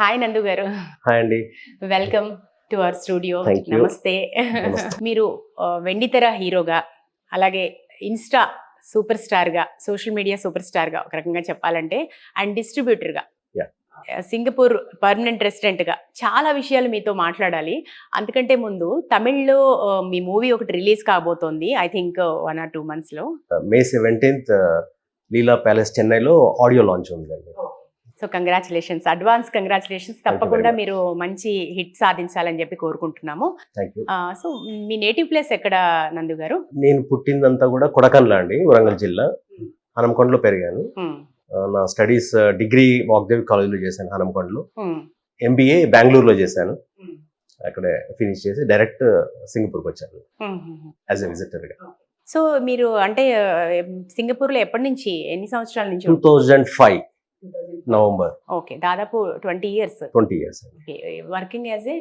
Hi నందు garu. Hi అండి. Welcome to our studio. Thank you. నమస్తే. నమస్తే. మీరు వెండితెర హీరోగా, అలాగే ఇన్‌స్టా సూపర్ స్టార్‌గా, సోషల్ మీడియా సూపర్ స్టార్‌గా ఒక రకంగా చెప్పాలంటే, అండ్ డిస్ట్రిబ్యూటర్‌గా, యాహ్! సింగపూర్ పర్మనెంట్ రెసిడెంట్‌గా చాలా విషయాలు మీతో మాట్లాడాలి. అంతకంటే ముందు తమిళ్‌లో మీ మూవీ ఒకటి రిలీజ్ కాబోతోంది. ఐ థింక్ 1 or 2 మంత్స్‌లో. మే 17th లీలా ప్యాలెస్ చెన్నైలో ఆడియో లాంచ్ ఉందండి. So congratulations, advance congratulations. Thank you very తప్పకుండా much. మీరు మంచి హిట్ సాధించాలని చెప్పి కోరుకుంటున్నాము. Thank you. So me native place ఎక్కడ నందు గారు? నేను పుట్టిందంతా కూడా కొడకన్ల అండి, వరంగల్ జిల్లా. హనంకొండలో పెరిగాను. నా స్టడీస్ డిగ్రీ వాగ్దేవి కాలేజ్లో చేశాను హనంకొండలో. ఎంబీఏ బెంగళూరులో చేశాను. అక్కడే ఫినిష్ చేసి డైరెక్ట్ సింగపూర్కి వచ్చాను యాజ్ ఎ విజిటర్గా. సో మీరు అంటే సింగపూర్లో ఎప్పటి నుంచి, ఎన్ని సంవత్సరాల నుంచి? 2005 నవంబర్. ఓకే, దాదాపు 20 years. 20 years. Working as a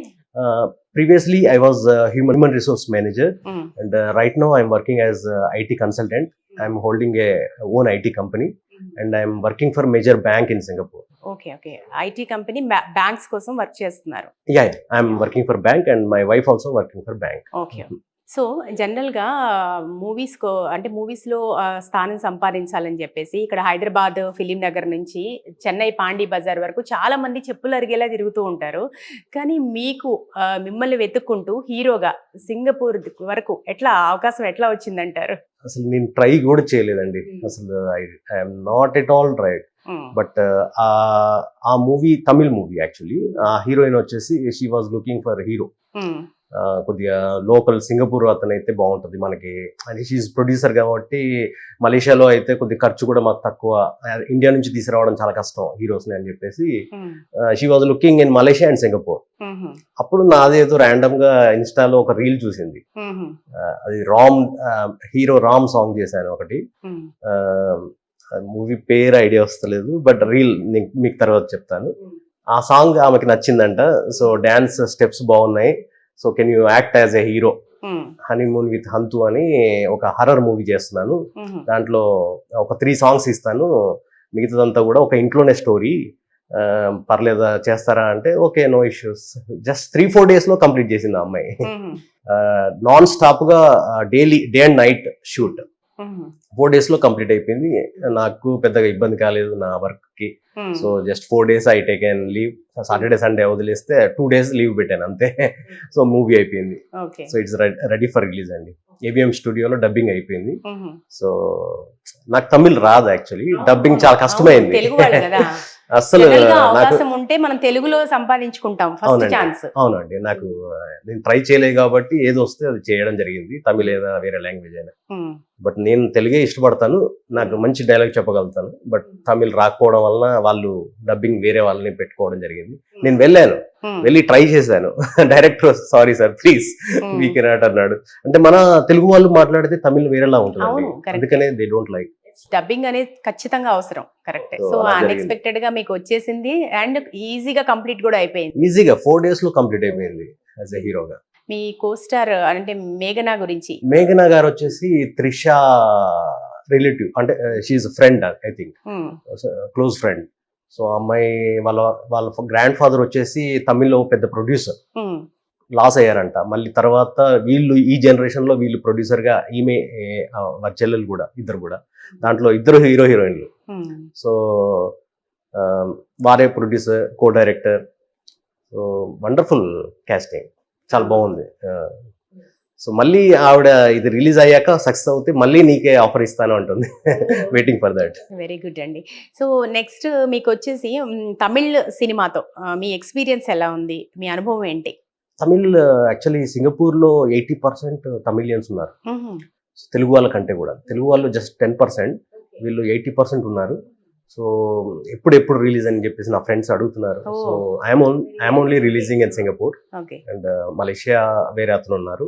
Previously I was a human resource manager, and right now I'm working as a IT consultant. I'm holding a own IT company, and I'm working for major bank in Singapore. Okay okay, IT company banks కోసం work చేస్తున్నారు. Yeah, I'm working for bank, and my wife also working for bank. Okay. So జనరల్గా మూవీస్లో స్థానం సంపాదించాలని చెప్పేసి ఇక్కడ Hyderabad film Nagar నుంచి చెన్నై పాండీ బజార్ వరకు చాలా మంది చెప్పులు అరిగేలా తిరుగుతూ ఉంటారు. కానీ మీకు మిమ్మల్ని వెతుక్కుంటూ హీరోగా సింగపూర్ వరకు అవకాశం ఎట్లా వచ్చిందంటారు? అసలు నేను ట్రై కూడా చేయలేదండి. అసలు I'm not at all tried. But ఆ మూవీ తమిళ్ మూవీ యాక్చువల్లీ. ఆ హీరోయిన్ వచ్చేసి she was looking for hero. కొద్దిగా లోకల్ సింగపూర్ అతను అయితే బాగుంటుంది మనకి అని. షీఈ్ ప్రొడ్యూసర్ కాబట్టి మలేషియాలో అయితే కొద్ది ఖర్చు కూడా మాకు తక్కువ, ఇండియా నుంచి తీసుకురావడం చాలా కష్టం హీరోస్ని అని చెప్పేసి she was looking in Malaysia and Singapore. అప్పుడు నాదేదో ర్యాండమ్ గా ఇన్స్టాలో ఒక రీల్ చూసింది. అది హీరో రామ్ సాంగ్ చేశాను ఒకటి. మూవీ పేరు ఐడియా వస్తలేదు, బట్ రీల్ మీకు తర్వాత చెప్తాను. ఆ సాంగ్ ఆమెకి నచ్చిందంట. సో డాన్స్ స్టెప్స్ బాగున్నాయి, so can you act as a hero, honeymoon with హంతు అని ఒక హర్రర్ మూవీ చేస్తున్నాను. దాంట్లో ఒక 3 songs ఇస్తాను, మిగతాదంతా కూడా ఒక ఇంట్లోనే స్టోరీ, పర్లేదా చేస్తారా అంటే okay, no issues. Just 3-4 days లో కంప్లీట్ చేసింది ఆ అమ్మాయి. నాన్ స్టాప్ గా daily day and night shoot 4 days లో కంప్లీట్ అయిపోయింది. నాకు పెద్దగా ఇబ్బంది కాలేదు నా వర్క్ కి. So just 4 days I taken leave. Saturday Sunday వదిలేస్తే 2 days లీవ్ పెట్టాను అంతే. సో మూవీ అయిపోయింది. So it's ready for release అండి. ఏవిఎం స్టూడియోలో డబ్బింగ్ అయిపోయింది. సో నాకు తమిళ్ రాదు యాక్చువల్లీ, డబ్బింగ్ చాలా కష్టమైంది. అసలు అవకాశం ఉంటే మనం తెలుగులో సంపాదించుకుంటాం ఫస్ట్ ఛాన్స్. అవునండి, నాకు నేను ట్రై చేయలేదు కాబట్టి ఏది వస్తే అది చేయడం జరిగింది, తమిళ అయినా వేరే లాంగ్వేజ్ అయినా. బట్ నేను తెలుగే ఇష్టపడతాను, నాకు మంచి డైలాగ్ చెప్పగలుగుతాను. బట్ తమిళ్ రాకపోవడం వలన వాళ్ళు డబ్బింగ్ వేరే వాళ్ళని పెట్టుకోవడం జరిగింది. నేను వెళ్ళి ట్రై చేశాను. Director sorry sir please we cannot అన్నాడు. అంటే మన తెలుగు వాళ్ళు మాట్లాడితే తమిళ్ వేరేలా ఉంటుంది, అందుకనే దే డోంట్ లైక్. డబ్బింగ్ అనేది ఖచ్చితంగా అవసరం, కరెక్ట్. సో అన్ఎక్స్పెక్టెడ్ గా మీకు వచ్చేసింది అండ్ ఈజీగా కంప్లీట్ కూడా అయిపోయింది. ఈజీగా 4 days లో కంప్లీట్ అయిపోయింది యాజ్ ఎ హీరోగా. మీ కోస్టార్ అంటే మేఘనా గురించి? మేఘనా గారు వచ్చేసి త్రిష రిలేటివ్, అంటే she friend I think, close friend. So అమ్మాయి వాళ్ళ గ్రాండ్ ఫాదర్ వచ్చేసి తమిళ్లో పెద్ద ప్రొడ్యూసర్, లాస్ అయ్యారంట. మళ్ళీ తర్వాత వీళ్ళు ఈ జనరేషన్ లో వీళ్ళు ప్రొడ్యూసర్ గా, ఈమె చెల్లెలు కూడా, ఇద్దరు కూడా దాంట్లో ఇద్దరు హీరోయిన్లు. సో వారే producer, co director. So wonderful casting, చాలా బాగుంది. సో మళ్ళీ ఆవిడ ఇది రిలీజ్ అయ్యాక సక్సెస్ అవుతే మళ్ళీ నీకే ఆఫర్ ఇస్తాను అంటుంది. Waiting for that. Very good అండి. సో నెక్స్ట్ మీకు వచ్చేసి తమిళ్ సినిమాతో మీ ఎక్స్పీరియన్స్ ఎలా ఉంది, మీ అనుభవం ఏంటి? తమిళ్ యాక్చువల్లీ సింగపూర్లో 80% తమిళియన్స్ ఉన్నారు, తెలుగు వాళ్ళ కంటే కూడా. తెలుగు వాళ్ళు జస్ట్ 10%, వీళ్ళు 80% ఉన్నారు. సో ఎప్పుడు రిలీజ్ అని చెప్పేసి నా ఫ్రెండ్స్ అడుగుతున్నారు. So I'm only releasing in Singapore, and Malaysia వేరే అతను ఉన్నారు.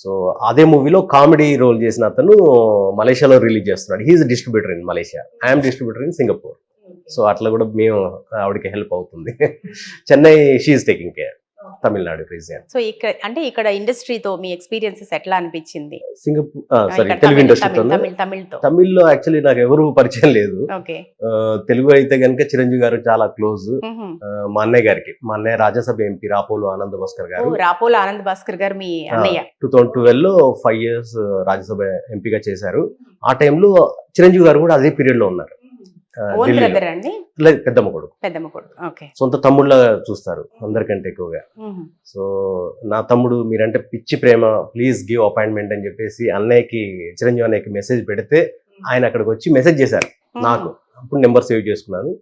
సో అదే మూవీలో కామెడీ రోల్ చేసిన అతను మలేషియాలో రిలీజ్ చేస్తున్నాడు. He's distributor in Malaysia, I'm distributor in Singapore. So అట్లా కూడా మేము ఆవిడకి హెల్ప్ అవుతుంది. Chennai she's taking care. Tamil Nadu region. So ఇక్కడ ఇండస్ట్రీతో మీ ఎక్స్పీరియన్సెస్ ఎట్లా అనిపించింది? సింగపూర్ సారీ ఇక్కడ తెలుగు ఇండస్ట్రీతో. తమిళ్తో తమిళ్లో యాక్చువల్లీ నాకు ఎవరు పరిచయం లేదు. ఓకే. తెలుగు అయితే కనుక చిరంజీవి గారు చాలా క్లోజ్. మా అన్నయ్య గారికి, మా అన్నయ్య రాజ్యసభ ఎంపీ రాపోలు ఆనంద్ భాస్కర్ గారు. రాపోల ఆనంద్ భాస్కర్ గారు మీ అన్నయ్య. 2012 లో 5 years రాజ్యసభ ఎంపీగా చేశారు. ఆ టైంలో చిరంజీవి గారు కూడా అదే పీరియడ్ లో ఉన్నారు. ఓన్ బ్రదర్ అండి? పెద్దమ్మ కొడుకు. పెద్దమ్మ కొడుకు. ఓకే. సొంత తమ్ముళ్ళ చూస్తారు అందరికంటే ఎక్కువగా. సో నా తమ్ముడు మీరంటే పిచ్చి ప్రేమ, ప్లీజ్ గివ్ అపాయింట్మెంట్ అని చెప్పేసి అన్నయ్యకి, చిరంజీవి అన్నయ్యకి మెసేజ్ పెడితే ఆయన అక్కడికి వచ్చి మెసేజ్ చేశారు నాకు. అప్పుడు నెంబర్ సేవ్ చేసుకున్నాను.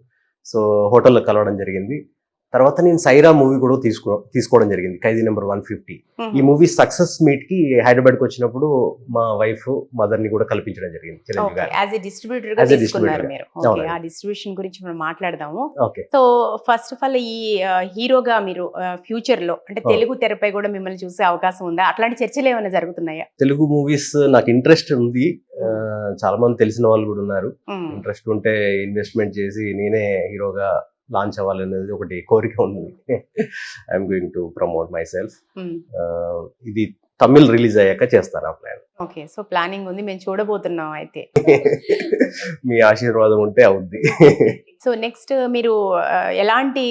సో హోటల్లో కలవడం జరిగింది. తర్వాత నేను సైరా మూవీ కూడా తీసుకోవడం జరిగింది, ఖైదీ నెంబర్ 150. ఈ మూవీ సక్సెస్ మీట్ కి హైదరాబాద్ కి వచ్చినప్పుడు మా వైఫ్ మదర్ ని కూడా కల్పించడం జరిగింది చిరంజీవి గారు. యాజ్ ఎ డిస్ట్రిబ్యూటర్ గా తీసుకున్నారు మీరు. ఓకే, ఆ డిస్ట్రిబ్యూషన్ గురించి మనం మాట్లాడదాము. Okay. So first of all ఈ హీరోగా మీరు ఫ్యూచర్ లో అంటే తెలుగు తెరపై కూడా మిమ్మల్ని చూసే అవకాశం ఉందా? అట్లాంటి చర్చలు ఏమైనా జరుగుతున్నాయా? తెలుగు మూవీస్ నాకు ఇంట్రెస్ట్ ఉంది. చాలా మంది తెలిసిన వాళ్ళు కూడా ఉన్నారు. ఇంట్రెస్ట్ ఉంటే ఇన్వెస్ట్మెంట్ చేసి నేనే హీరోగా లాంచ్ అవ్వాలనేది ఒకటి కోరిక ఉంది. I'm going to promote my self. ఇది తమిళ్ రిలీజ్ అయ్యాక చేస్తాను ఆ ప్లాన్. ఓకే. సో ప్లానింగ్ ఉంది, మేము చూడబోతున్నాం అయితే. మీ ఆశీర్వాదం ఉంటే అవుద్ది. సో నెక్స్ట్ మీరు ఎలాంటి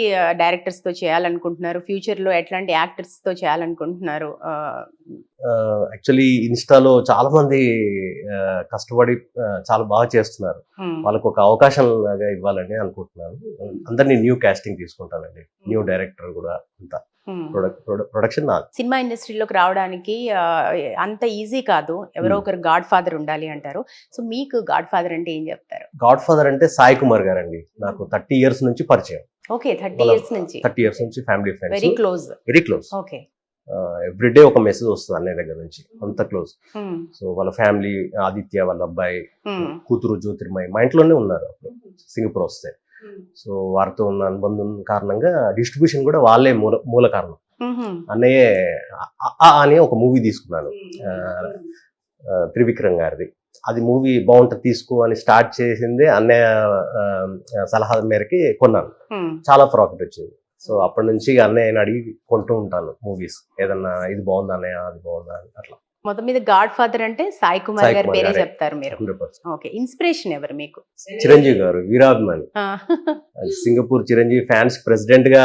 డైరెక్టర్స్ తో చేయాలనుకుంటున్నారు? ఫ్యూచర్ లో ఎట్లాంటి యాక్టర్స్ తో చేయాలనుకుంటున్నారు? యాక్చువల్లీ ఇన్స్టాలో చాలా మంది కష్టపడి చాలా బాగా చేస్తున్నారు. వాళ్ళకు ఒక అవకాశం లాగా ఇవ్వాలని అనుకుంటున్నాను. అందరినీ న్యూ కాస్టింగ్ తీసుకుంటానండి, న్యూ డైరెక్టర్ కూడా అంతా. ప్రొడక్షన్ సినిమా ఇండస్ట్రీలోకి రావడానికి అంత ఈజీ కాదు. ఎవరో ఒకరు గాడ్ ఫాదర్ ఉండాలి అంటారు. సో మీకు గాడ్ ఫాదర్ అంటే ఏం చెప్తారు? గాడ్ ఫాదర్ అంటే సాయి కుమార్ గారు అండి. నాకు 30 years నుంచి పరిచయం. ఓకే, 30 years నుంచి. 30 years నుంచి family friends. Very close. Very close. Okay. Everyday ఒక మెసేజ్ వస్తుంది అన్నయ్య దగ్గర నుంచి, అంత క్లోజ్. సో వాళ్ళ ఫ్యామిలీ, ఆదిత్య వాళ్ళ అబ్బాయి, కూతురు జ్యోతిర్మయి మా ఇంట్లోనే ఉన్నారు అప్పుడు సింగపూర్ వస్తే. సో వారితో ఉన్న అనుబంధం కారణంగా డిస్ట్రిబ్యూషన్ కూడా వాళ్ళే మూల కారణం. అన్నయ్య అని ఒక మూవీ తీసుకున్నాను త్రివిక్రమ్ గారిది. అది మూవీ బాగుంటుంది తీసుకో అని స్టార్ట్ చేసిందే అన్నయ్య సలహా మేరకి కొన్నాను. చాలా ప్రాఫిట్ వచ్చింది. సో అప్పటి నుంచి అన్నయ్యని అడిగి కొంటూ ఉంటాను మూవీస్. ఏదన్నా ఇది బాగుందా అన్నయ్య, అది బాగుందా అని అట్లా. మొత్తం మీద గాడ్ ఫాదర్ అంటే సాయి కుమార్ గారు పేరే చెప్తారు మీరు. 100%. ఓకే. ఇన్స్పిరేషన్ ఎవరు మీకు? చిరంజీవి గారు, వీరాభిమాని. సింగపూర్ చిరంజీవి ఫ్యాన్స్ ప్రెసిడెంట్ గా.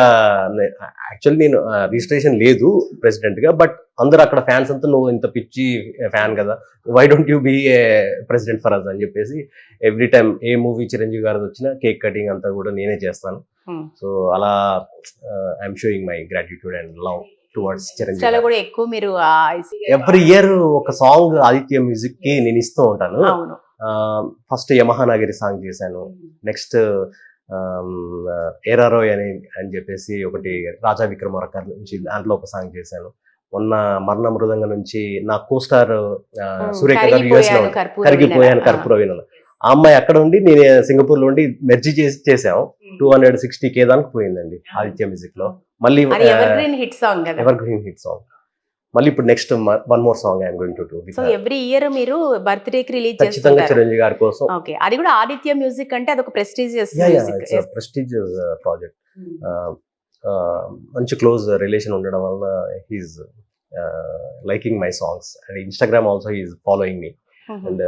యాక్చువల్లీ నేను రిజిస్ట్రేషన్ లేదు ప్రెసిడెంట్ గా, బట్ అందరు అక్కడ ఫ్యాన్స్ అంతా నువ్వు ఇంత పిచ్చి ఫ్యాన్ కదా, why don't you be a president for us అని చెప్పేసి every time a movie Chiranjeevi గారు వచ్చినా కేక్ కటింగ్ అంతా కూడా నేనే చేస్తాను. సో అలా I'm showing my gratitude and love towards Chiranjeevi. కూడా ఎక్కువ మీరు ఎవ్రీ ఇయర్ ఒక సాంగ్ ఆదిత్య మ్యూజిక్ కి నేను ఇస్తూ ఉంటాను. ఫస్ట్ యమహానగరి సాంగ్ చేశాను. నెక్స్ట్ ఏరారోయ్ అని చెప్పేసి ఒకటి రాజా విక్రమార్క నుంచి దాంట్లో ఒక సాంగ్ చేశాను. మొన్న మరణ మృదంగం నుంచి నా కోస్టార్ సురేఖ గారు యుఎస్ లో కరిగిపోయాను కర్పూర వినను. ఆ అమ్మాయి అక్కడ ఉండి నేను సింగపూర్ లో ఉండి మెర్జీ చేసాం. 260K దానికి పోయిందండి ఆదిత్య మ్యూజిక్ లో. మళ్ళీ ఎవర్ గ్రీన్ హిట్ సాంగ్. మళ్ళీ ఇప్పుడు next one more song I'm going to do. So every year మీరు బర్త్డే కి రిలీజ్ చేస్తారు ఖచ్చితంగా చిరంజీవి గారి కోసం. ఓకే. అది కూడా ఆదిత్య మ్యూజిక్ అంటే అదొక ప్రెస్టీజియస్ ప్రెస్టీజియస్ ప్రాజెక్ట్. మంచి క్లోజ్ రిలేషన్ ఉండడం వలన he's liking my songs and Instagram also he's following me. And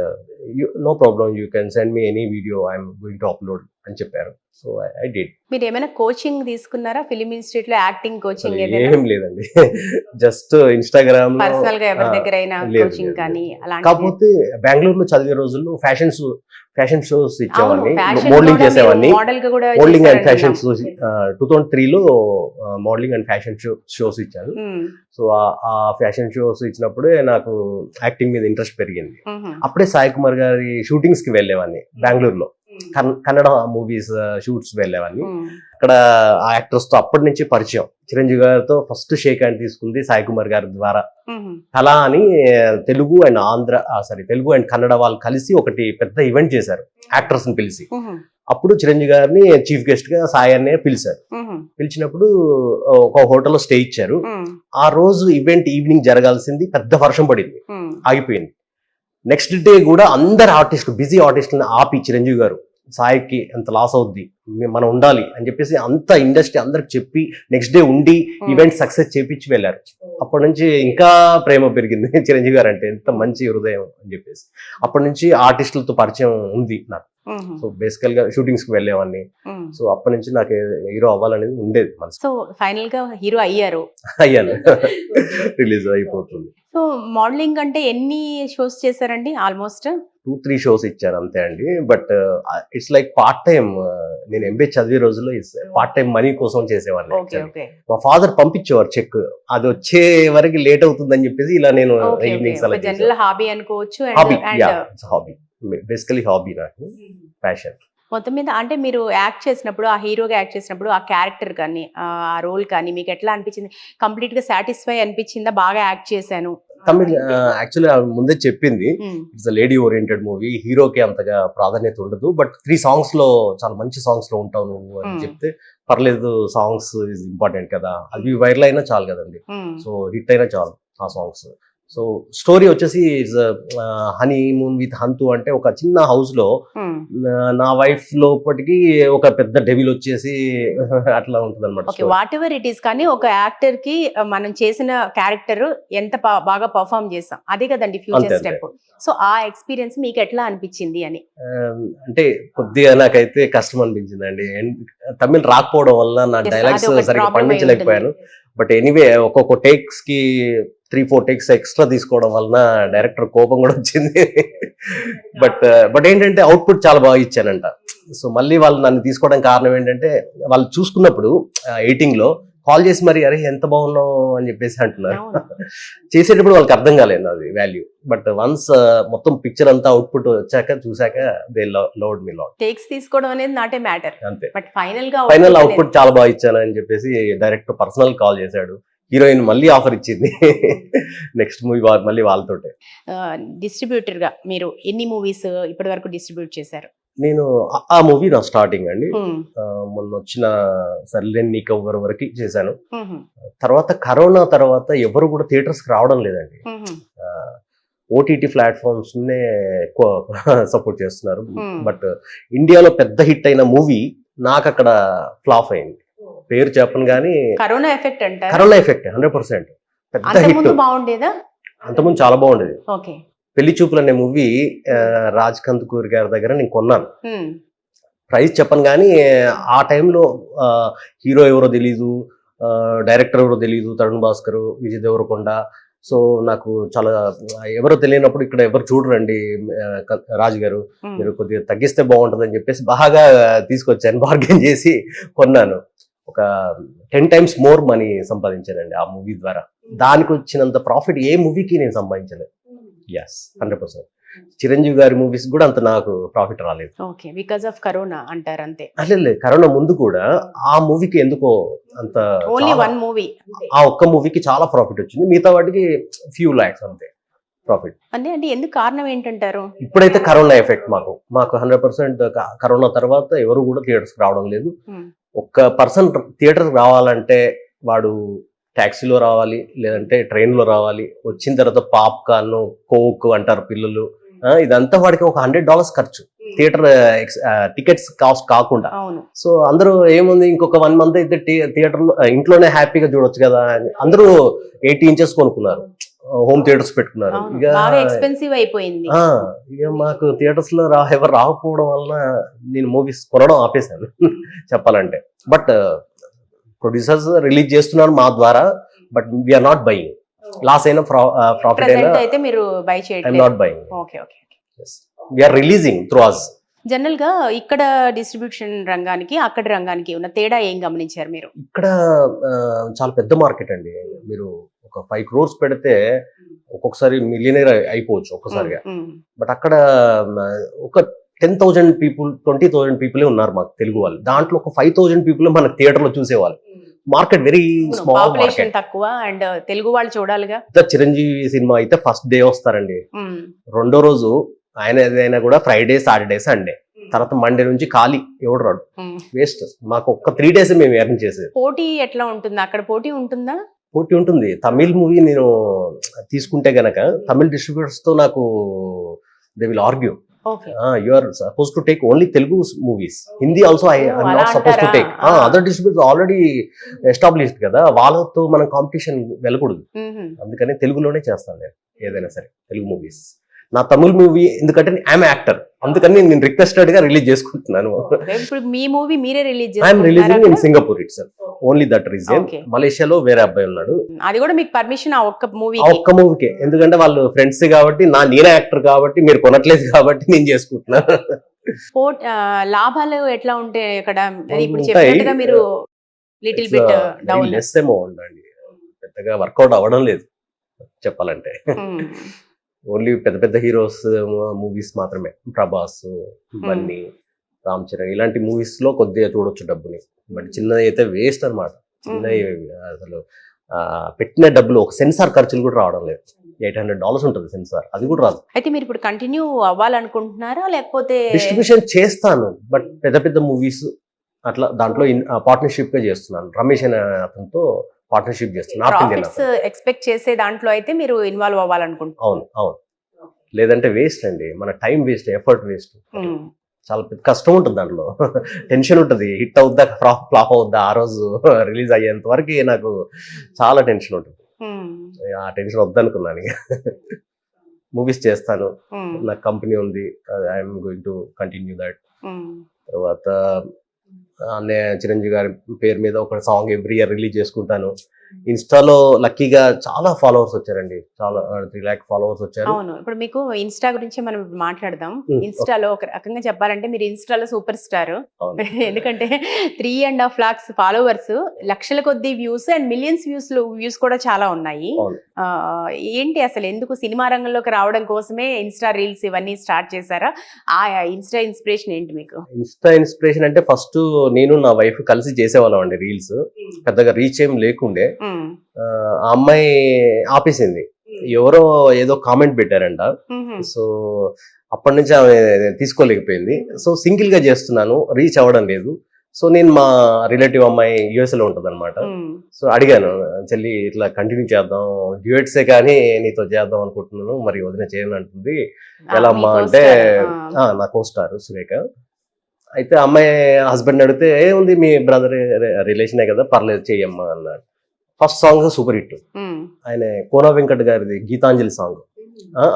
no problem, you can send me any video, I'm going to upload అని చెప్పారు. So I did. మీరు ఏమైనా coaching తీసుకున్నారా film institute లో? Acting coaching ఏం లేదండి, just Instagram personal గా ఎవరి దగ్గర అయినా కోచింగ్ కానీ అలాంటి. కాకపోతే బెంగళూరులో చదివే రోజుల్లో ఫ్యాషన్ షోస్ ఇచ్చేవాడిని, మోడలింగ్ చేసేవాడిని. మోడలింగ్ అండ్ ఫ్యాషన్ షోస్ 2003లో మోడలింగ్ అండ్ ఫ్యాషన్ షోస్ ఇచ్చాను. సో ఆ ఫ్యాషన్ షోస్ ఇచ్చినప్పుడే నాకు యాక్టింగ్ మీద ఇంట్రెస్ట్ పెరిగింది. అప్పుడే సాయి కుమార్ గారి షూటింగ్స్ కి వెళ్ళేవాడిని బెంగళూరులో. కన్నడ మూవీస్ షూట్స్ వెళ్ళేవాడిని. అక్కడ ఆ యాక్టర్స్ తో అప్పటి నుంచి పరిచయం. చిరంజీవి గారితో ఫస్ట్ షేక్ హ్యాండ్ తీసుకుంది సాయి కుమార్ గారి ద్వారా. కళా అని తెలుగు అండ్ కన్నడ వాళ్ళు కలిసి ఒకటి పెద్ద ఈవెంట్ చేశారు యాక్టర్స్ ని పిలిచి. అప్పుడు చిరంజీవి గారిని చీఫ్ గెస్ట్ గా సాయి అనే పిలిచారు. పిలిచినప్పుడు ఒక హోటల్లో స్టే ఇచ్చారు. ఆ రోజు ఈవెంట్ ఈవినింగ్ జరగాల్సింది పెద్ద వర్షం పడింది, ఆగిపోయింది. నెక్స్ట్ డే కూడా అందరు బిజీ ఆర్టిస్టులను ఆపి చిరంజీవి గారు సాయికి ఎంత లాస్ అవుద్ది, మనం ఉండాలి అని చెప్పేసి అంత ఇండస్ట్రీ అందరికి చెప్పి నెక్స్ట్ డే ఉండి ఈవెంట్ సక్సెస్ చేపించి వెళ్ళారు. అప్పటి నుంచి ఇంకా ప్రేమ పెరిగింది చిరంజీవి గారు అంటే, ఎంత మంచి హృదయం అని చెప్పేసి. అప్పటి నుంచి ఆర్టిస్టులతో పరిచయం ఉంది నాకు. సో బేసికల్ గా షూటింగ్స్ కి వెళ్ళేవాడిని. సో అప్పటి నుంచి నాకు హీరో అవ్వాలనేది ఉండేది మనసు. సో ఫైనల్ గా హీరో అయ్యారు. అయ్యాను. రిలీజ్ అయిపోతుంది. సో మోడలింగ్ అంటే ఎన్ని షోస్ చేశారండి? ఆల్మోస్ట్ 2-3 షోస్ ఇచ్చాను అంతే అండి. But it's like part time. నేను ఎంబీఏ చదివే రోజుల్లో పార్ట్ టైం మనీ కోసం చేసేవాడిని. ఓకే ఓకే మా ఫాదర్ పంపించేవారు చెక్, అది వచ్చే వరకు లేట్ అవుతుందని చెప్పేసి ఇలా నేను ఈవినింగ్స్ అలా జనరల్ హాబీ అనుకోవచ్చు. హాబీ, హాబీ బేసికలీ హాబీ, నాకు ప్యాషన్. మొత్తం మీద అంటే మీరు యాక్ట్ చేసినప్పుడు, ఆ హీరోగా యాక్ట్ చేసినప్పుడు ఆ క్యారెక్టర్ కానీ ఆ రోల్ కానీ మీకు ఎట్లా అనిపించింది? కంప్లీట్ గా సాటిస్ఫై అనిపించిందా? బాగా యాక్ట్ చేశాను. తమిళ్ యాక్చువల్లీ ముందే చెప్పింది, it's a lady oriented movie, హీరోకి అంతగా ప్రాధాన్యత ఉండదు, బట్ 3 songs లో చాలా మంచి సాంగ్స్ లో ఉంటావు నువ్వు అని చెప్తే, పర్లేదు సాంగ్స్ ఇస్ ఇంపార్టెంట్ కదా, అవి వైరల్ అయినా చాలు కదండి, సో హిట్ అయినా చాలు ఆ సాంగ్స్. సో స్టోరీ వచ్చేసి హనీమూన్ విత్ హంతు అంటే, ఒక చిన్న హౌస్ లో నా వైఫ్ లోపటికి ఒక పెద్ద డెవిల్ వచ్చేసి అట్లా ఉంటుంది అనమాట. వాట్ ఎవర్ ఇట్ ఈస్, కానీ ఒక యాక్టర్ కి మనం చేసిన క్యారెక్టర్ ఎంత బాగా పర్ఫామ్ చేస్తాం, అదే కదండి ఫ్యూచర్ స్టెప్. సో ఆ ఎక్స్పీరియన్స్ మీకు ఎట్లా అనిపించింది అని? అంటే కొద్దిగా నాకైతే కష్టం అనిపించింది అండి. తమిళ్ రాకపోవడం వల్ల నా డైలాగ్స్ సరిగ్గా పండించలేకపోయాను. బట్ ఎనీవే ఒక్కొక్క టేక్స్ కి 3-4 టేక్స్ ఎక్స్ట్రా తీసుకోవడం వలన డైరెక్టర్ కోపం కూడా వచ్చింది. బట్ ఏంటంటే అవుట్పుట్ చాలా బాగా ఇచ్చానంట. సో మళ్ళీ వాళ్ళు నన్ను తీసుకోవడానికి కారణం ఏంటంటే, వాళ్ళు చూసుకున్నప్పుడు ఎడిటింగ్ లో కాల్ చేసి మరి అరే ఎంత బాగున్నావు అని చెప్పేసి అంటున్నారు. చేసేటప్పుడు వాళ్ళకి అర్థం కాలేదు అది వాల్యూ. బట్ వన్స్ మొత్తం పిక్చర్ అంతా అవుట్పుట్ వచ్చాక చూసాక they loved me lot. Takes తీసుకోవడం అనేది నాట్ ఏ మ్యాటర్, అంతే. బట్ ఫైనల్ అవుట్పుట్ చాలా బాగా ఇచ్చాను అని చెప్పేసి డైరెక్టర్ పర్సనల్ కాల్ చేశాడు. హీరోయిన్ మళ్ళీ ఆఫర్ ఇచ్చింది నెక్స్ట్ మూవీ మళ్ళీ వాళ్ళతోటే. డిస్ట్రిబ్యూటర్ గా మీరు ఎన్ని మూవీస్ ఇప్పటి వరకు డిస్ట్రిబ్యూట్ చేశారు? నేను ఆ మూవీ నా స్టార్టింగ్ అండి. మొన్న వచ్చిన సర్లేని నీకెవ్వరు వరకు చేశాను. తర్వాత కరోనా తర్వాత ఎవరు కూడా థియేటర్స్ కి రావడం లేదండి. ఓటీటీ ప్లాట్ఫామ్స్ నే ఎక్కువ సపోర్ట్ చేస్తున్నారు. బట్ ఇండియాలో పెద్ద హిట్ అయిన మూవీ నాకు అక్కడ ఫ్లాప్ అయింది. పేరు చెప్పను కానీ కరోనా ఎఫెక్ట్ అంటే, కరోనా ఎఫెక్ట్ 100% పెద్ద హిట్. బాగుండేదా? అంతకుముందు చాలా బాగుండేది. ఓకే. పెళ్లి చూపులు అనే మూవీ రాజ్ కందుకూర్ గారి దగ్గర నేను కొన్నాను. ప్రైస్ చెప్పను కానీ ఆ టైంలో హీరో ఎవరో తెలీదు, డైరెక్టర్ ఎవరో తెలీదు, తరుణ్ భాస్కర్, విజయ్ దేవరకొండ. సో నాకు చాలా ఎవరో తెలియనప్పుడు, ఇక్కడ ఎవరు చూడరండి రాజు గారు, మీరు కొద్దిగా తగ్గిస్తే బాగుంటుంది అని చెప్పేసి బాగా తీసుకొచ్చాను, బార్గెన్ చేసి కొన్నాను. ఒక 10 times మోర్ మనీ సంపాదించానండి ఆ మూవీ ద్వారా. దానికి వచ్చినంత ప్రాఫిట్ ఏ మూవీకి నేను సంపాదించలేదు. yes 100%. చిరంజీవి గారి మూవీస్ కూడా అంత నాకు ప్రాఫిట్ రాలేదు. ఓకే, బికాజ్ ఆఫ్ కరోనా అంటారు అంతే. అట్లే కరోనా ముందు కూడా ఆ మూవీకి ఎందుకో అంత, ఓన్లీ వన్ మూవీ, ఆ ఒక్క మూవీకి చాలా ప్రాఫిట్ వచ్చింది, మిగతా వాటికి few lakhs అంతే ప్రాఫిట్. అంటే ఎందుకు కారణం ఏంటంటారు? ఇప్పుడైతే కరోనా ఎఫెక్ట్ మాకు 100% కరోనా తర్వాత ఎవరు కూడా థియేటర్స్ రావడం లేదు. ఒక్క పర్సన్ థియేటర్కి రావాలంటే వాడు ట్యాక్సీలో రావాలి, లేదంటే ట్రైన్లో రావాలి. వచ్చిన తర్వాత పాప్కార్న్, కోక్ అంటారు పిల్లలు, ఇదంతా వాడికి ఒక $100 ఖర్చు, థియేటర్ టికెట్స్ కాస్ట్ కాకుండా. సో అందరూ ఏముంది, ఇంకొక 1 month అయితే థియేటర్ లో ఇంట్లోనే హ్యాపీగా చూడొచ్చు కదా అని అందరూ 80 inches కొనుక్కున్నారు, హోమ్ థియేటర్స్ పెట్టుకున్నారు. ఎక్స్పెన్సివ్ అయిపోయింది. ఇక మాకు థియేటర్స్ లో ఎవరు రాకపోవడం వలన నేను మూవీస్ కొనడం ఆపేశాను చెప్పాలంటే. బట్ ప్రొడ్యూసర్స్ రిలీజ్ చేస్తున్నారు మా ద్వారా, but we're not buying. Loss అయినా ప్రాఫిట్ అయినా అయితే మీరు బై చేయట్లేదు. I'm not buying. Okay okay. We're releasing through us. General గా ఇక్కడ డిస్ట్రిబ్యూషన్ రంగానికి అక్కడ రంగానికి ఉన్న తేడా ఏం గమనించారు మీరు? ఇక్కడ చాలా పెద్ద మార్కెట్ అండి. మీరు ఒక 5 crores పెడితే ఒక్కొక్కసారి మిలియనర్ అయిపోవచ్చు ఒక్కసారిగా. బట్ అక్కడ ఒక 10,000 people 20,000 people ఉన్నారు మాకు తెలుగు వాళ్ళు. దాంట్లో ఒక 5,000 people మనకు థియేటర్ లో చూసేవాళ్ళు. మార్కెట్ వెరీ స్మాల్, పాపులేషన్ తక్కువ, అండ్ తెలుగు వాళ్ళు చూడాలిగా. చిరంజీవి సినిమా అయితే ఫస్ట్ డే వస్తారండి, రెండో రోజు ఆయన ఏదైనా కూడా ఫ్రైడే, సాటర్డే, సండే, తర్వాత మండే నుంచి ఖాళీ, ఎవడు రాడు, వేస్ట్. మాకు ఒక్క 3 days మేము ఎర్న్ చేసేది. పోటీ ఎట్లా ఉంటుంది అక్కడ? పోటీ ఉంటుందా? పోటీ ఉంటుంది. తమిళ్ మూవీ నేను తీసుకుంటే గనక తమిళ్ డిస్ట్రిబ్యూటర్స్ తో నాకు they will argue. Okay. You are suppose to take only Telugu movies. Hindi also I oh, I'm అలా నాట్ సపోజ్ టు అంటారా? Take. Other distributors already established కదా, వాళ్ళతో మనం కాంపిటీషన్ వెళ్ళకూడదు. అందుకని తెలుగులోనే చేస్తాను నేను ఏదైనా సరే తెలుగు మూవీస్. నా తమిళ్ మూవీ ఎందుకంటే ఐఎమ్ యాక్టర్, అందుకని నేను రిక్వెస్టెడ్ గా రిలీజ్ చేసుకుంటున్నాను. ఇప్పుడు మీ మూవీ మీరే రిలీజ్ ఐఎమ్ రిలీజింగ్ ఇన్ చేస్తున్నారు. Singapore it self, only that reason. Okay. మలేషియాలో వేరే అబ్బాయి ఉన్నాడు, అది కూడా మీకు పర్మిషన్ ఆ ఒక్క మూవీ. ఆ ఒక్క మూవీకే. ఎందుకంటే వాళ్ళు ఫ్రెండ్స్ కాబట్టి, నేనే యాక్టర్ కాబట్టి, మీరు కొనట్లేదు కాబట్టి నేను చేసుకుంటున్నాను. లాభాలు ఎట్లా ఉంటాయి ఇక్కడ? అది ఇప్పుడు ఉంటాయి. చెప్పినట్టుగా మీరు little bit down. Less amount అండి, పెద్దగా వర్కౌట్ అవ్వడం లేదు చెప్పాలంటే. ఓన్లీ పెద్ద పెద్ద హీరోస్ మూవీస్ మాత్రమే, ప్రభాస్, బన్నీ, రామ్ చరణ్ ఇలాంటి మూవీస్ లో కొద్దిగా చూడొచ్చు డబ్బుని. బట్ చిన్నది అయితే వేస్ట్ అనమాట. చిన్నవి అసలు పెట్టిన డబ్బులు, ఒక సెన్సార్ ఖర్చులు కూడా రావడం లేదు. $800 ఉంటుంది సెన్సార్, అది కూడా రాదు. అయితే మీరు ఇప్పుడు కంటిన్యూ అవ్వాలనుకుంటున్నారా లేకపోతే? డిస్ట్రిబ్యూషన్ చేస్తాను, బట్ పెద్ద పెద్ద మూవీస్ అట్లా దాంట్లో పార్ట్నర్షిప్ గా చేస్తున్నాను. రమేష్ అనే అతనితో పార్ట్నర్షిప్ చేస్తున్నాను. నార్త్ ఇండియన్ ప్రాఫిట్స్ ఎక్స్పెక్ట్ చేసే దాంట్లో అయితే మీరు ఇన్వాల్వ్ అవ్వాలనుకుంటున్నారు. అవును అవును, లేదంటే వేస్ట్ అండి, మన టైం వేస్ట్, ఎఫర్ట్ వేస్ట్. చాలా పెద్ద కష్టం ఉంటుంది దాంట్లో. టెన్షన్ ఉంటుంది, హిట్ అవుద్దా ఫ్లాప్ అవుద్దా, ఆ రోజు రిలీజ్ అయ్యేంత వరకు నాకు చాలా టెన్షన్ ఉంటుంది. ఆ టెన్షన్ వద్దనుకున్నాను. మూవీస్ చేస్తాను, నాకు కంపెనీ ఉంది, I'm going to continue that. తర్వాత చిరంజీవి గారి పేరు మీద ఒక సాంగ్ ఎవ్రీ ఇయర్ రిలీజ్ చేసుకుంటాను. ఇన్స్టాలో లక్కీగా చాలా ఫాలోవర్స్ వచ్చారండి, చాలా 3 lakh ఫాలోవర్స్ వచ్చారు. అవును, ఇప్పుడు మీకు ఇన్స్టా గురించి మనం మాట్లాడదాం. ఇన్స్టాలో ఒక రకంగా చెప్పాలంటే మీరు ఇన్స్టాలో సూపర్ స్టార్. ఎందుకంటే 3.5 lakhs ఫాలోవర్స్, లక్షల కొద్ది వ్యూస్ అండ్ మిలియన్స్ వ్యూస్ కూడా చాలా ఉన్నాయి. ఏంటి అసలు ఎందుకు సినిమా రంగంలోకి రావడం కోసమే ఇన్స్టా రీల్స్ ఇవన్నీ స్టార్ట్ చేశారా? ఆ ఇన్స్టా ఇన్స్పిరేషన్ ఏంటి మీకు? ఇన్స్టా ఇన్స్పిరేషన్ అంటే ఫస్ట్ నేను నా వైఫ్ కలిసి చేసేవాళ్ళం అండి రీల్స్. పెద్దగా రీచ్ ఏం లేకుండే. ఆ అమ్మాయి ఆపేసింది, ఎవరో ఏదో కామెంట్ పెట్టారంట. సో అప్పటి నుంచి ఆమె తీసుకోలేకపోయింది. సో సింగిల్ గా చేస్తున్నాను, రీచ్ అవ్వడం లేదు. సో నేను మా రిలేటివ్ అమ్మాయి యుఎస్ లో ఉంటది అనమాట. సో అడిగాను, చెల్లి ఇట్లా కంటిన్యూ చేద్దాం, డ్యూయట్సే కానీ నీతో చేద్దాం అనుకుంటున్నాను, మరి వదిన చేయను అంటుంది. ఎలా అమ్మా అంటే, నా కోస్టార్ సురేఖ. అయితే అమ్మాయి హస్బెండ్ అడిగితే, ఏముంది మీ బ్రదర్ రిలేషనే కదా, పర్లేదు చెయ్యమ్మా అన్నాడు. First song super hit. ఆయన కోన వెంకట్ గారిది గీతాంజలి సాంగ్,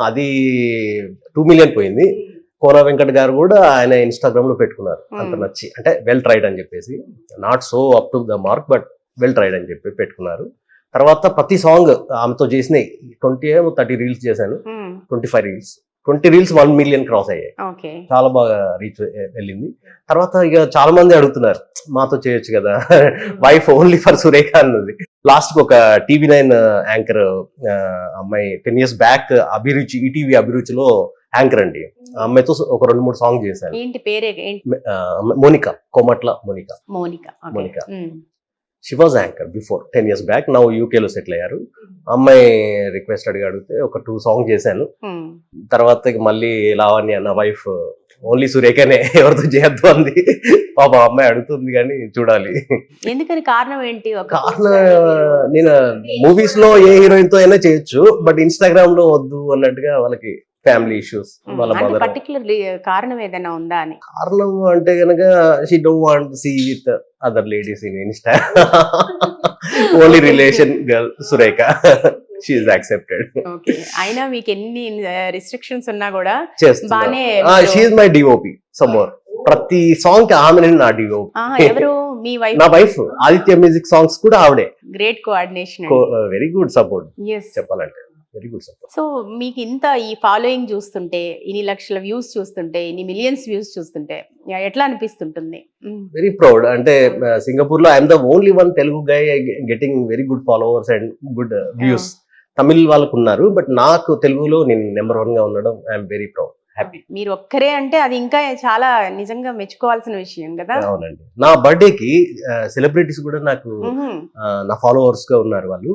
అది 2 million పోయింది. కోన వెంకట్ గారు కూడా ఆయన ఇన్స్టాగ్రామ్ లో పెట్టుకున్నారు, అంత నచ్చి, అంటే వెల్ ట్రైడ్ అని చెప్పేసి, not so up to the mark but well tried అని చెప్పి పెట్టుకున్నారు. తర్వాత ప్రతి సాంగ్ ఆమెతో చేసినాయి 20-30 రీల్స్ చేశాను, 25 రీల్స్, 20 రీల్స్ 1 million క్రాస్ అయ్యాయి. చాలా బాగా రీచ్ వెళ్ళింది. తర్వాత ఇక చాలా మంది అడుగుతున్నారు, మాతో చేయొచ్చు కదా, వైఫ్ ఓన్లీ ఫర్ సురేఖ అన్నది. లాస్ట్ కి ఒక TV9 యాంకర్ అమ్మాయి 10 years బ్యాక్ అభిరుచి, ఈటీవీ అభిరుచిలో యాంకర్ అండి, ఆ అమ్మాయితో ఒక 2-3 సాంగ్ చేశాను. ఏంటి పేరే? Monica, Komatla Monica. Monica she was anchor before 10 years back. Now UK లో సెటిల్ అయ్యారు. అమ్మాయి రిక్వెస్ట్ అడిగితే ఒక 2 songs చేశాను. తర్వాత మళ్ళీ లావణ్య నా వైఫ్ ఓన్లీ సురేఖనే, ఎవరితో చేయొద్దు అంది. పాప అమ్మాయి అడుగుతుంది కానీ చూడాలి. ఎందుకని? కారణం ఏంటి? కారణం, నేను మూవీస్ లో ఏ హీరోయిన్ తో అయినా చేయొచ్చు, బట్ ఇన్స్టాగ్రామ్ లో వద్దు అన్నట్టుగా వాళ్ళకి ఫ్యామిలీ ఇష్యూస్, వాళ్ళ మదర్. పర్టికులర్ కారణం ఏదైనా ఉందా అని? కారణం అంటే కనుక she don't want to see with other ladies in insta, only relation girl Surekha, she is accepted. అయినా మీకు ఎన్ని రిస్ట్రిక్షన్స్ ఉన్నా కూడా చేస్తున్నాను. She is my DOP some more. ప్రతి సాంగ్ కి ఆమె నా డిఓపి. ఎవరు? మీ వైఫ్? నా వైఫ్. ఆదిత్య మ్యూజిక్ సాంగ్స్ కూడా ఆవిడే. Great coordination, very good support చెప్పాలంటే, వెరీ గుడ్ సపోర్ట్. సో మీకు ఇంత ఈ ఫాలోయింగ్ చూస్తుంటే, ఇన్ని లక్షల వ్యూస్ చూస్తుంటే, ఇన్ని మిలియన్స్ వ్యూస్ చూస్తుంటే ఎట్లా అనిపిస్తుంటుంది? Very proud. అంటే సింగపూర్ లో I'm the only one Telugu guy getting very good followers and good views. Tamil వాళ్ళకు ఉన్నారు, బట్ నాకు తెలుగులో నేను నెంబర్ 1 గా ఉండడం ఐఎమ్ వెరీ ప్రౌడ్, హ్యాపీ. మీరు ఒక్కరే అంటే అది ఇంకా చాలా నిజంగా మెచ్చుకోవాల్సిన విషయం కదా. అవునండి. నా బర్త్డేకి సెలబ్రిటీస్ కూడా నాకు నా ఫాలోవర్స్ గా ఉన్నారు. వాళ్ళు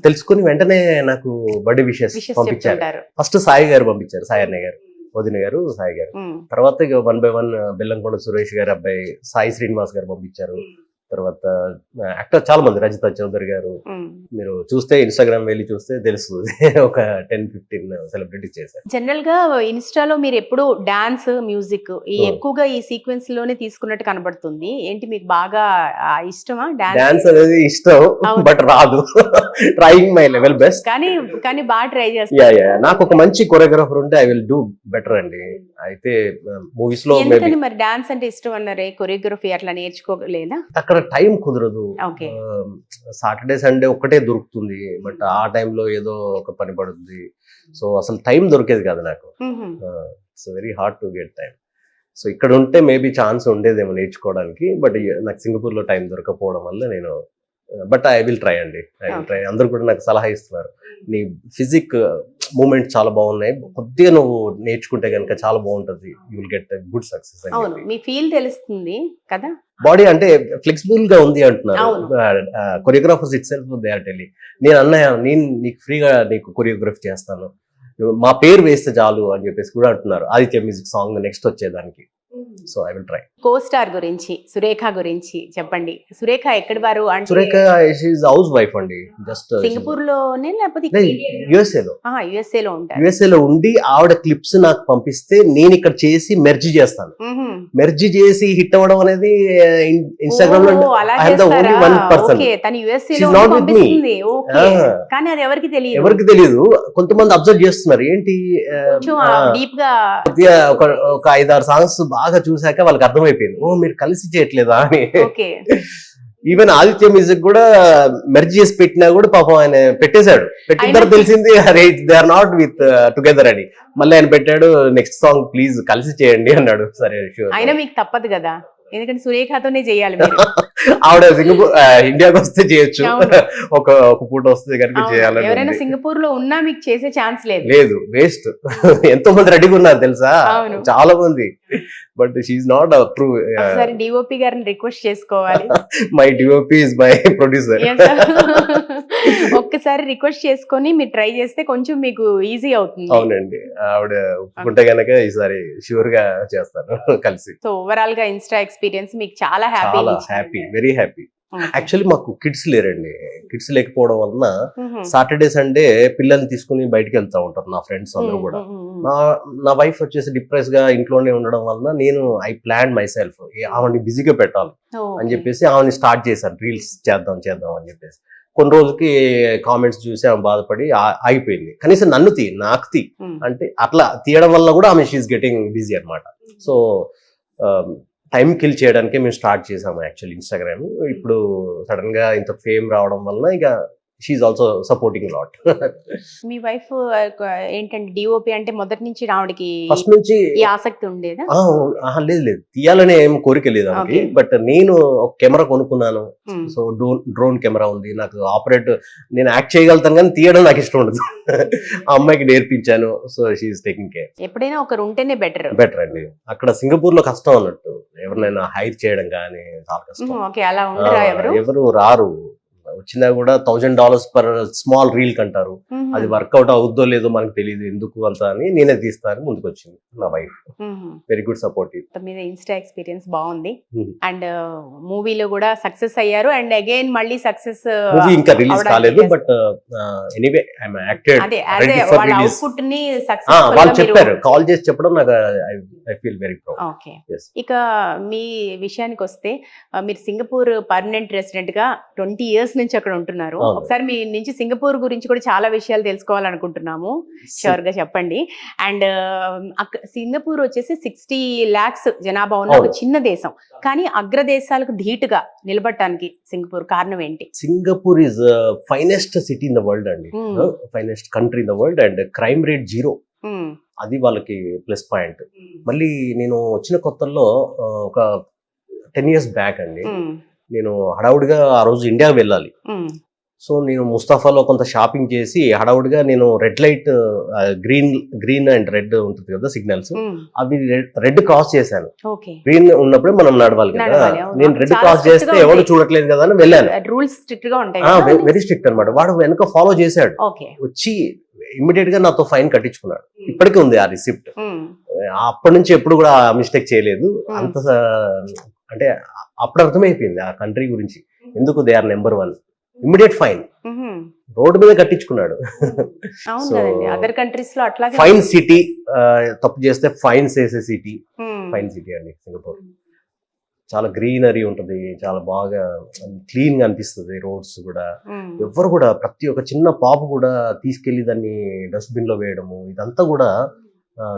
తెలుసుకుని వెంటనే నాకు బర్త్డే విషెస్ పంపించారు. ఫస్ట్ సాయి గారు పంపించారు, సాయి అన్నయ్య గారు, వదిన గారు, సాయి గారు. తర్వాత ఇక 1 by 1 బెల్లంకొండ సురేష్ గారి అబ్బాయి సాయి శ్రీనివాస్ గారు పంపించారు. తర్వాత యాక్టర్ చాలా మంది, రజిత చౌదరి గారు, మీరు చూస్తే ఇన్స్టాగ్రామ్ వెళ్ళి చూస్తే తెలుస్తుంది. ఒక 10-15 సెలబ్రిటీ చేశారు. జనరల్ గా ఇన్స్టాలో మీరు ఎప్పుడు డాన్స్, మ్యూజిక్ Hmm. ఎక్కువగా ఈ సీక్వెన్స్ లోనే తీసుకున్నట్టు కనబడుతుంది. ఏంటి మీకు బాగా ఇష్టమా డాన్స్ డాన్స్? అనేది ఇష్టం, అవును. బట్ రాదు. Trying my level best. కానీ బాగా ట్రై యా చేస్తారు. యా నాకు ఒక మంచి కొరియోగ్రాఫర్ ఉంటే ఐ విల్ డూ బెటర్ అండి. అయితే మూవీస్ లో మేబీ ఎందుకని మరి డాన్స్ అంటే ఇష్టం అన్నారే, కొరియోగ్రఫీ అట్లా నేర్చుకోలేదా? అక్కడ టైం కుదరదు. ఓకే. సాటర్డే సండే ఒక్కటే దొరుకుతుంది, బట్ ఆ టైంలో ఏదో ఒక పని పడుతుంది. సో అసలు టైం దొరికేది కాదు నాకు. It's very hard to get time. So ఇక్కడ ఉంటే మేబీ ఛాన్స్ ఉండేదేమో నేర్చుకోవడానికి, బట్ నాకు సింగపూర్ లో టైం దొరకపోవడం వల్ల నేను, బట్ ఐ విల్ ట్రై అండి. I will try. అందరూ కూడా నాకు సలహా ఇస్తున్నారు, నీ ఫిజిక్ మూమెంట్ చాలా బాగున్నాయి, కొద్దిగా నువ్వు నేర్చుకుంటే కనుక చాలా బాగుంటది, you will get good success అని అవును, చెప్పి. మీ ఫీల్ తెలుస్తుంది కదా. బాడీ అంటే ఫ్లెక్సిబుల్ గా ఉంది అంటున్నారు అవును. Choreographers itself, they are telling. నేను అన్నయ్య, నేను నీకు ఫ్రీగా నీకు కొరియోగ్రఫీ చేస్తాను, మా పేరు వేస్తే చాలు అని చెప్పేసి కూడా అంటున్నారు. ఆదిత్య మ్యూజిక్ సాంగ్ నెక్స్ట్ వచ్చేదానికి. So I will try. Co star గురించి, సురేఖ గురించి చెప్పండి. సురేఖ ఎక్కడి వారు అంటే? సురేఖ షీఈ్ హౌస్ వైఫ్ అండి. జస్ట్ సింగపూర్ లోనే లేకపోతే యుఎస్ఏ లో, యుఎస్ఏ లో ఉంటారు? యుఎస్ఏ లో ఉండి ఆవిడ క్లిప్స్ నాకు పంపిస్తే నేను ఇక్కడ చేసి మెర్జ్ చేస్తాను. మెర్జ్ చేసి హిట్ అవ్వడం అనేది ఇన్స్టాగ్రామ్ లో I am the only one person. తను యుఎస్ఏ She's లో not with me. పంపిస్తుంది. ఓకే. Ah. కానీ అది ఎవరికి తెలియదు. ఎవరికి తెలియదు. కొంతమంది అబ్జర్వ్ చేస్తున్నారు, ఏంటి కొంచెం డీప్ గా. కొద్దిగా ఒక 5-6 సాంగ్స్ బాగా చూసాక వాళ్ళకి అర్థమైపోయింది, ఓ మీరు కలిసి చేయట్లేదా అని. ఓకే. ఈవెన్ ఆదిత్య మ్యూజిక్ కూడా మెర్జ్ చేసి పెట్టినా కూడా పాపం ఆయన పెట్టేశాడు. పెట్టిన తర్వాత తెలిసింది, అరే they are not with together అని. మళ్ళీ ఆయన పెట్టాడు, నెక్స్ట్ సాంగ్ ప్లీజ్ కలిసి చేయండి అన్నాడు. సరే షూర్. అయినా మీకు తప్పదు కదా, ఎందుకంటే సురేఖతోనే చేయాలి మీరు. ఆవిడ సింగపూర్ ఇండియాకి వస్తే చేయొచ్చు, అవును. ఒక పూట వస్తే కనుక అవును. చేయాలని ఎవరైనా ఉంది. సింగపూర్ లో ఉన్నా మీకు చేసే ఛాన్స్ లేదు. లేదు, వేస్ట్. ఎంతో మంది రెడీగా ఉన్నారు తెలుసా, అవును. చాలా మంది, బట్ షీఈ్ నాట్ అప్రూవ్. ఒకసారి డిఓపి గారిని రిక్వెస్ట్ చేసుకోవాలి. My DOP is my producer. Yes. ఒక్కసారి రిక్వెస్ట్ చేసుకొని మీరు ట్రై చేస్తే కొంచెం మీకు ఈజీ అవుతుంది. అవునండి, ఆవిడ ఒప్పుకుంటే గనక ఈసారి షూర్ గా చేస్తాను కలిసి. సో ఓవరాల్ గా ఇన్స్టా ఎక్స్పీరియన్స్ మీకు చాలా చాలా హ్యాపీ, వెరీ హ్యాపీ. యాక్చువల్లీ మాకు కిడ్స్ లేరండి. కిడ్స్ లేకపోవడం వలన సాటర్డే సండే పిల్లల్ని తీసుకుని బయటకు వెళ్తా ఉంటారు నా ఫ్రెండ్స్ అందరూ కూడా. నా వైఫ్ వచ్చేసి డిప్రెస్ గా ఇంట్లోనే ఉండడం వలన నేను ఐ ప్లాన్ మై సెల్ఫ్, ఆవిడని బిజీగా పెట్టాలి అని చెప్పేసి ఆవిడని స్టార్ట్ చేశాను, రీల్స్ చేద్దాం అని చెప్పేసి. కొన్ని రోజులకి కామెంట్స్ చూసి ఆమె బాధపడి ఆగిపోయింది. కనీసం నన్ను నాకు అంటే అట్లా తీయడం వల్ల కూడా ఆమె షీఈ్ గెటింగ్ బిజీ అనమాట. సో టైం కిల్ చేయడానికి మేము స్టార్ట్ చేసాము యాక్చువల్లీ ఇన్స్టాగ్రామ్. ఇప్పుడు సడన్ గా ఇంత ఫేమ్ రావడం వల్ల ఇక షీఈ్ ఆల్సో సపోర్టింగ్ లాట్. మీ వైఫ్ ఏంటంటే డిఓపి అంటే మొదటి నుంచి రావడానికి ఫస్ట్ నుంచి ఈ ఆసక్తి ఉండేదా? లేదు తీయాలనే ఏం కోరిక లేదు ఆమెకి. బట్ నేను ఒక కెమెరా కొనుక్కున్నాను. సో డ్రోన్ కెమెరా ఉంది నాకు. నేను యాక్ట్ చేయగలుగుతాను కానీ తీయడం నాకు ఇష్టం ఉండదు. ఆ అమ్మాయికి నేర్పించాను. So she taking care. ఎప్పుడైనా ఒకరు ఉంటేనే బెటర్ అండి. అక్కడ సింగపూర్ లో కష్టం అన్నట్టు, ఎవరినైనా హైర్ చేయడం కానీ చాలా కష్టం. ఓకే, అలా ఉండరా? ఎవరు రారు. వచ్చినా కూడా $1000 పర్ స్మాల్ రీల్ కంటారు. అది వర్కౌట్ అవుద్దో లేదో మనకు తెలియదు, ఎందుకు అంత అని నేనే తీస్తాను ముందుకు వచ్చింది నా వైఫ్. Very good supportive. మీద ఇన్స్టా ఎక్స్పీరియన్స్ బాగుంది. అండ్ మూవీలో కూడా సక్సెస్ అయ్యారు. అండ్ అగైన్ మళ్ళీ సక్సెస్. మూవీ ఇంకా రిలీజ్ కాలేదు, but anyway I am acted. అదే వాళ్ళ అవుట్పుట్ ని వాళ్ళు చెప్పారు, కాల్ చేసి చెప్పడం నాకు I feel very proud. Okay. ఇక మీ విషయానికి వస్తే మీరు సింగపూర్ పర్మనెంట్ రెసిడెంట్ గా 20 years నుంచి అక్కడ ఉంటున్నారు. ఒకసారి మీ నుంచి సింగపూర్ గురించి కూడా చాలా విషయాలు తెలుసుకోవాలనుకుంటున్నాము. షూర్ గా చెప్పండి. అండ్ సింగపూర్ వచ్చేసి 60 lakhs జనాభా ఉన్న ఒక చిన్న దేశం, కానీ అగ్రదేశాలకు ధీటుగా నిలబడటానికి సింగపూర్ కారణం ఏంటి? Singapore is finest city in the world అండి, finest country in the world. And crime rate 0, అది వాళ్ళకి ప్లస్ పాయింట్. మళ్ళీ నేను వచ్చిన కొత్తల్లో ఒక 10 years బ్యాక్ అండి, నేను హడావుడిగా ఆ రోజు ఇండియా వెళ్ళాలి. సో నేను ముస్తాఫాలో కొంత షాపింగ్ చేసి హడావుడిగా నేను red light, green and red ఉంటుంది కదా సిగ్నల్స్, అవి రెడ్ క్రాస్ చేశాను. గ్రీన్ ఉన్నప్పుడే మనం నడవాలి కదా. నేను రెడ్ క్రాస్ చేస్తే ఎవరు చూడట్లేదు కదా అని వెళ్ళాను. రూల్స్ స్ట్రిక్ట్ గా ఉంటాయి, వెరీ స్ట్రిక్ట్ అనమాట. వాడు వెనక ఫాలో చేశాడు, వచ్చి ఇమ్మీడియట్ గా నాతో ఫైన్ కట్టించుకున్నాడు. ఇప్పటికీ ఉంది ఆ రిసిప్ట్. అప్పటి నుంచి ఎప్పుడు కూడా మిస్టేక్ చేయలేదు. అంత అంటే అప్పుడు అర్థమైపోయింది ఆ కంట్రీ గురించి, ఎందుకు they are number 1. Immediate fine మ్హూ. రోడ్డు మీద కట్టించుకున్నాడు. అవును సో కదండి, అదర్ కంట్రీస్ లో అట్లాగే ఫైన్ సిటీ, తప్పు చేస్తే ఫైన్స్ వేసే సిటీ, మ్. ఫైన్ సిటీ అండి సింగపూర్. చాలా గ్రీనరీ ఉంటుంది, చాలా బాగా క్లీన్ గా అనిపిస్తుంది రోడ్స్ కూడా. మ్. ఎవ్వరు కూడా, ప్రతి ఒక్క చిన్న పాప కూడా తీసుకెళ్లి దాన్ని డస్ట్బిన్ లో వేయడము, ఇదంతా కూడా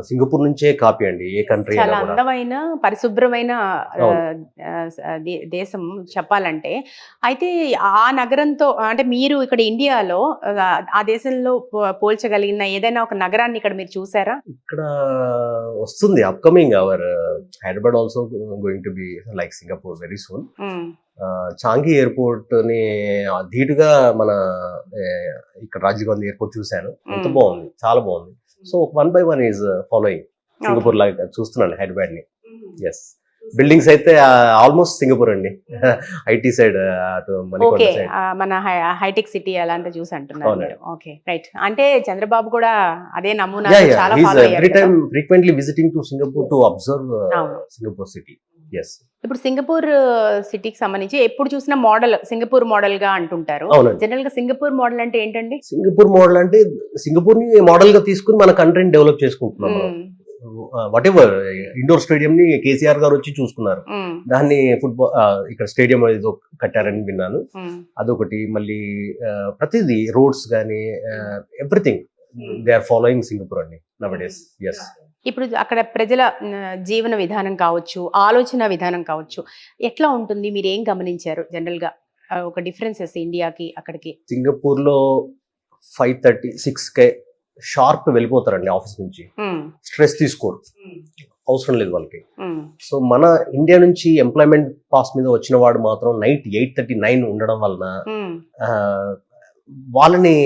సింగపూర్ నుంచే కాపీ అండి, ఏ కంట్రీ చాలా అయినా కూడా. అందమైన పరిశుభ్రమైన అవును. దేశం చెప్పాలంటే. అయితే ఆ నగరంతో అంటే మీరు ఇక్కడ ఇండియాలో ఆ దేశంలో పోల్చగలిగిన ఏదైనా ఒక నగరాన్ని ఇక్కడ మీరు చూసారా? ఇక్కడ వస్తుంది upcoming our Hyderabad also going to be like Singapore very soon. Hmm. Changi airport ని ధీటుగా మన ఇక్కడ రాజీవ్ గాంధీ ఎయిర్పోర్ట్ చూశాను, ఎంత మ్. బాగుంది, చాలా బాగుంది. So 1 by 1 is following Singapore లాగా చూస్తున్నాను హైదరాబాద్ ని. ఎస్, బిల్డింగ్స్ అయితే ఆల్మోస్ట్ సింగపూర్ అండి. ఐటీ సైడ్ అటు మణికొండ ఓకే, సైడ్. మన హైటెక్ సిటీ అలాంటి చూసి అంటున్నారు అవునండి. మీరు. Okay, right. అంటే చంద్రబాబు కూడా అదే నమూనా Yeah, yeah. చాలా He's ఫాలో అయ్యారు every కదా. time frequently visiting to Singapore to observe అవును. Singapore city. Yes. ఇప్పుడు సింగపూర్ సిటీకి సంబంధించి ఎప్పుడు చూసిన మోడల్ సింగపూర్ మోడల్ గా అంటుంటారు. అవునండి. జనరల్ గా సింగపూర్ మోడల్ అంటే ఏంటండి? సింగపూర్ మోడల్ అంటే సింగపూర్ ని మోడల్ గా తీసుకుని మన కంట్రీని డెవలప్ చేసుకుంటున్నాం మనం. మ్. వాట్ ఎవర్, ఇండోర్ స్టేడియం ని కేసీఆర్ గారు వచ్చి చూసుకున్నారు, మ్. దాన్ని ఫుట్బాల్ ఇక్కడ స్టేడియం ఏదో కట్టారని విన్నాను, మ్. అదొకటి. మళ్ళీ ప్రతిదీ రోడ్స్ కానీ everything they are following Singapore అండి నవడేస్. ఎస్. ఇప్పుడు అక్కడ ప్రజల జీవన విధానం కావచ్చు, ఆలోచన విధానం కావచ్చు, ఎట్లా ఉంటుంది? మీరు ఏం గమనించారు జనరల్ గా ఒక డిఫరెన్సెస్ ఇండియాకి అక్కడికి? సింగపూర్ లో 5:30, 6 షార్ప్ వెళ్ళిపోతారండి ఆఫీస్ నుంచి, మ్. స్ట్రెస్ తీసుకోరు, అవసరం లేదు వాళ్ళకి. మ్. సో మన ఇండియా నుంచి ఎంప్లాయ్మెంట్ పాస్ మీద వచ్చిన వాడు మాత్రం నైట్ 8:39 ఉండడం వలన మ్. వాళ్ళని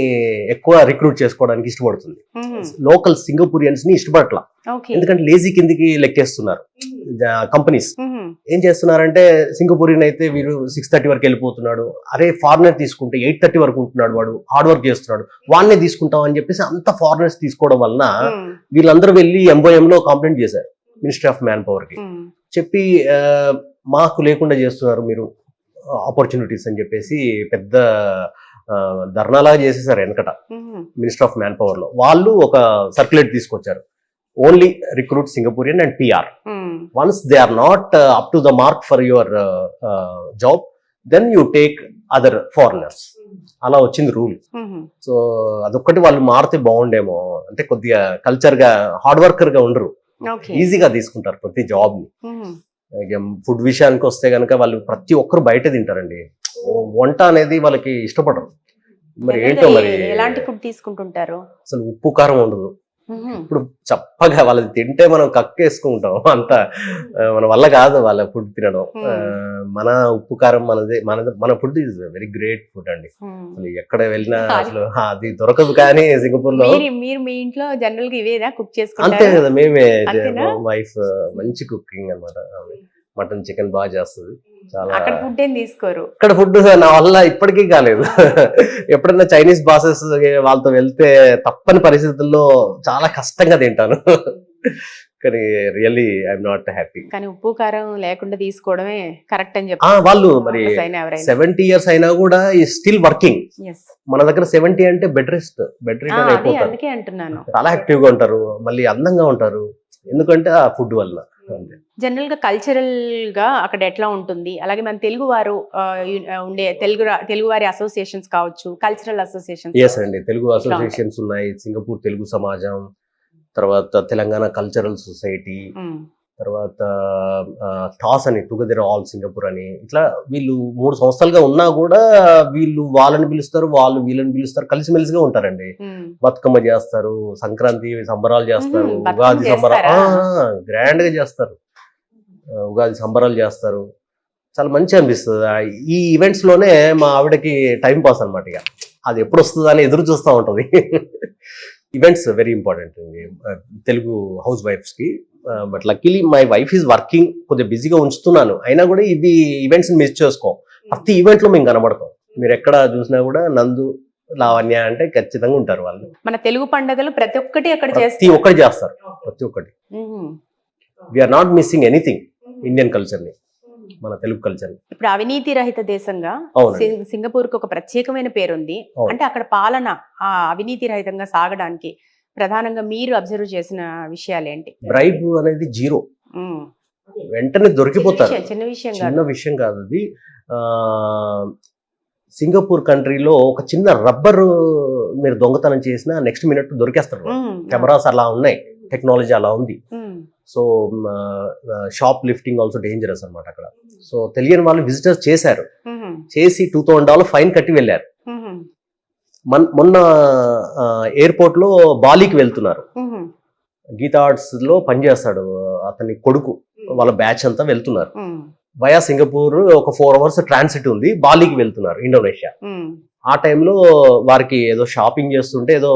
ఎక్కువ రిక్రూట్ చేసుకోవడానికి ఇష్టపడుతుంది. మ్. లోకల్ సింగపూరియన్స్ ని ఇష్టపడట్లా, ఓకే. ఎందుకంటే లేజీ కిందికి లెక్కేస్తున్నారు కంపెనీస్. మ్. ఏం చేస్తున్నారంటే సింగపూరియన్ అయితే వీరు 6:30 వరకు వెళ్ళిపోతున్నాడు, అరే ఫారినర్ తీసుకుంటే 8:30 వరకు ఉంటున్నాడు, వాడు హార్డ్ వర్క్ చేస్తున్నాడు, వాడినే తీసుకుంటాం అని చెప్పేసి అంత ఫారినర్స్ తీసుకోవడం వలన మ్. వీళ్ళందరూ వెళ్ళి MOM లో కంప్లైంట్ చేశారు మినిస్ట్రీ ఆఫ్ మ్యాన్ పవర్ కి. మ్. చెప్పి మాకు లేకుండా చేస్తున్నారు మీరు ఆపర్చునిటీస్ అని చెప్పేసి పెద్ద ధర్నాలాగా చేసేసారు వెనకట hmm. Minister of manpower లో. వాళ్ళు ఒక సర్క్యులేట్ తీసుకొచ్చారు, only recruit Singaporean and PR. Hmm. Once they are not up to the mark for your job, then you take other foreigners. అలా వచ్చింది రూల్. మ్. సో అదొక్కటి వాళ్ళు మారితే బాగుండేమో, అంటే కొద్దిగా కల్చర్ గా హార్డ్ వర్కర్ గా ఉండరు, ఓకే. ఈజీగా తీసుకుంటారు ప్రతి జాబ్ ని. మ్. ఫుడ్ విషయానికి వస్తే కనుక వాళ్ళు ప్రతి ఒక్కరు బయట తింటారండి, వంట అనేది వాళ్ళకి ఇష్టపడరు. మరి ఏంటో మరి ఎలాంటి ఫుడ్ తీసుకుంటుంటారు? అసలు ఉప్పు కారం ఉండదు. మ్. ఇప్పుడు చప్పగా వాళ్ళది తింటే మనం కక్కేసుకుంటాం, అంత మన వల్ల కాదు వాళ్ళ ఫుడ్ తినడం. మన ఉప్పు కారం మన food is very great food అండి. మ్. అసలు ఎక్కడ వెళ్ళినా అసలు అది దొరకదు. కానీ సింగపూర్ లో మీరు మీ ఇంట్లో జనరల్ గా ఇవేనా కుక్ అంతే చేసుకుంటారు? కదా, మేమే అంతేనా? వైఫ్ మంచి కుకింగ్ అన్నమాట, మటన్ చికెన్ బాగా చేస్తుంది. చాలా అక్కడ ఫుడ్ ఏం తీసుకోరు? ఇక్కడ ఫుడ్ నా వల్ల ఇప్పటికీ కాలేదు. ఎప్పుడన్నా చైనీస్ బాసెస్ వాళ్ళతో వెళ్తే తప్పని పరిస్థితుల్లో చాలా కష్టంగా తింటాను. కానీ రియల్లీ ఐఎమ్ నాట్ హ్యాపీ. కానీ ఉప్పు కారం లేకుండా తీసుకోవడమే కరెక్ట్ అని చెప్తారు వాళ్ళు మరి ఎవరైనా. 70 years అయినా కూడా స్టిల్ వర్కింగ్. Yes. మన దగ్గర 70 అంటే బెడ్ రిటర్న్ అయిపోతారు, అందుకే అంటున్నాను. చాలా యాక్టివ్ గా ఉంటారు, మళ్ళీ అందంగా ఉంటారు, ఎందుకంటే ఆ ఫుడ్ వల్ల. జనరల్ గా కల్చరల్ గా అక్కడ ఎట్లా ఉంటుంది? అలాగే మన తెలుగు వారు ఉండే తెలుగు వారి అసోసియేషన్స్ కావచ్చు, కల్చరల్ అసోసియేషన్స్. ఎస్ అండి, తెలుగు అసోసియేషన్స్ ఉన్నాయి, సింగపూర్ తెలుగు సమాజం, తర్వాత తెలంగాణ కల్చరల్ సొసైటీ, తర్వాత టాస్ అని టుగెదర్ ఆల్ సింగపూర్ అని, ఇట్లా వీళ్ళు 3 సంవత్సరాలుగా ఉన్నా కూడా వీళ్ళు వాళ్ళని పిలుస్తారు, వాళ్ళు వీళ్ళని పిలుస్తారు, కలిసిమెలిసిగా ఉంటారండి. బతుకమ్మ చేస్తారు, సంక్రాంతి సంబరాలు చేస్తారు, ఉగాది సంబరాలు గ్రాండ్ గా చేస్తారు, ఉగాది సంబరాలు చేస్తారు, చాలా మంచిగా అనిపిస్తుంది. ఈ ఈవెంట్స్ లోనే మా ఆవిడకి టైం పాస్ అనమాట. ఇక అది ఎప్పుడు వస్తుందా అని ఎదురు చూస్తూ ఉంటది. ఈవెంట్స్ వెరీ ఇంపార్టెంట్ అండి తెలుగు హౌస్ వైఫ్స్ కి. But luckily my wife is working, కొద్దిగా బిజీగా ఉంచుతున్నాను, అయినా కూడా ఇవి ఈవెంట్స్ మిస్ చేసుకోం. ప్రతి ఈవెంట్ లో మేము కనబడతాం, మీరు ఎక్కడ చూసినా కూడా నందు లావణ్య అంటే ఖచ్చితంగా ఉంటారు వాళ్ళు. మన తెలుగు పండుగలు ప్రతి ఒక్కటి అక్కడ ప్రతి ఒక్కటి చేస్తారు, ప్రతి ఒక్కటి. We're not missing anything Indian culture ని. మన తెలుగు కల్చర్. ఇప్పుడు అవినీతి రహిత దేశంగా అవునండి. సింగపూర్ కు ఒక ప్రత్యేకమైన పేరుంది. అవును. అంటే అక్కడ పాలన అవినీతి రహితంగా సాగడానికి ప్రధానంగా మీరు అబ్జర్వ్ చేసిన విషయాలేంటి? బ్రైబ్ అనేది జీరో, ఉమ్. వెంటనే దొరికిపోతారు. చిన్న విషయం చిన్న కాదు. విషయం కాదు అది. సింగపూర్ కంట్రీలో ఒక చిన్న రబ్బర్ మీరు దొంగతనం చేసినా నెక్స్ట్ మినిట్ దొరికేస్తారు. కెమెరాస్ అలా ఉన్నాయి, టెక్నాలజీ అలా ఉంది. So shop lifting also dangerous అనమాట అక్కడ. సో తెలియని వాళ్ళు విజిటర్స్ చేశారు, చేసి $2,000 ఫైన్ కట్టి వెళ్ళారు. మొన్న ఎయిర్పోర్ట్ లో బాలీకి వెళ్తున్నారు, గీతా ఆర్ట్స్ లో పనిచేస్తాడు అతని కొడుకు, వాళ్ళ బ్యాచ్ అంతా వెళ్తున్నారు వయా సింగపూర్. ఒక 4 hours ట్రాన్సిట్ ఉంది, బాలీకి వెళ్తున్నారు, ఇండోనేషియా. ఆ టైంలో వారికి ఏదో షాపింగ్ చేస్తుంటే ఏదో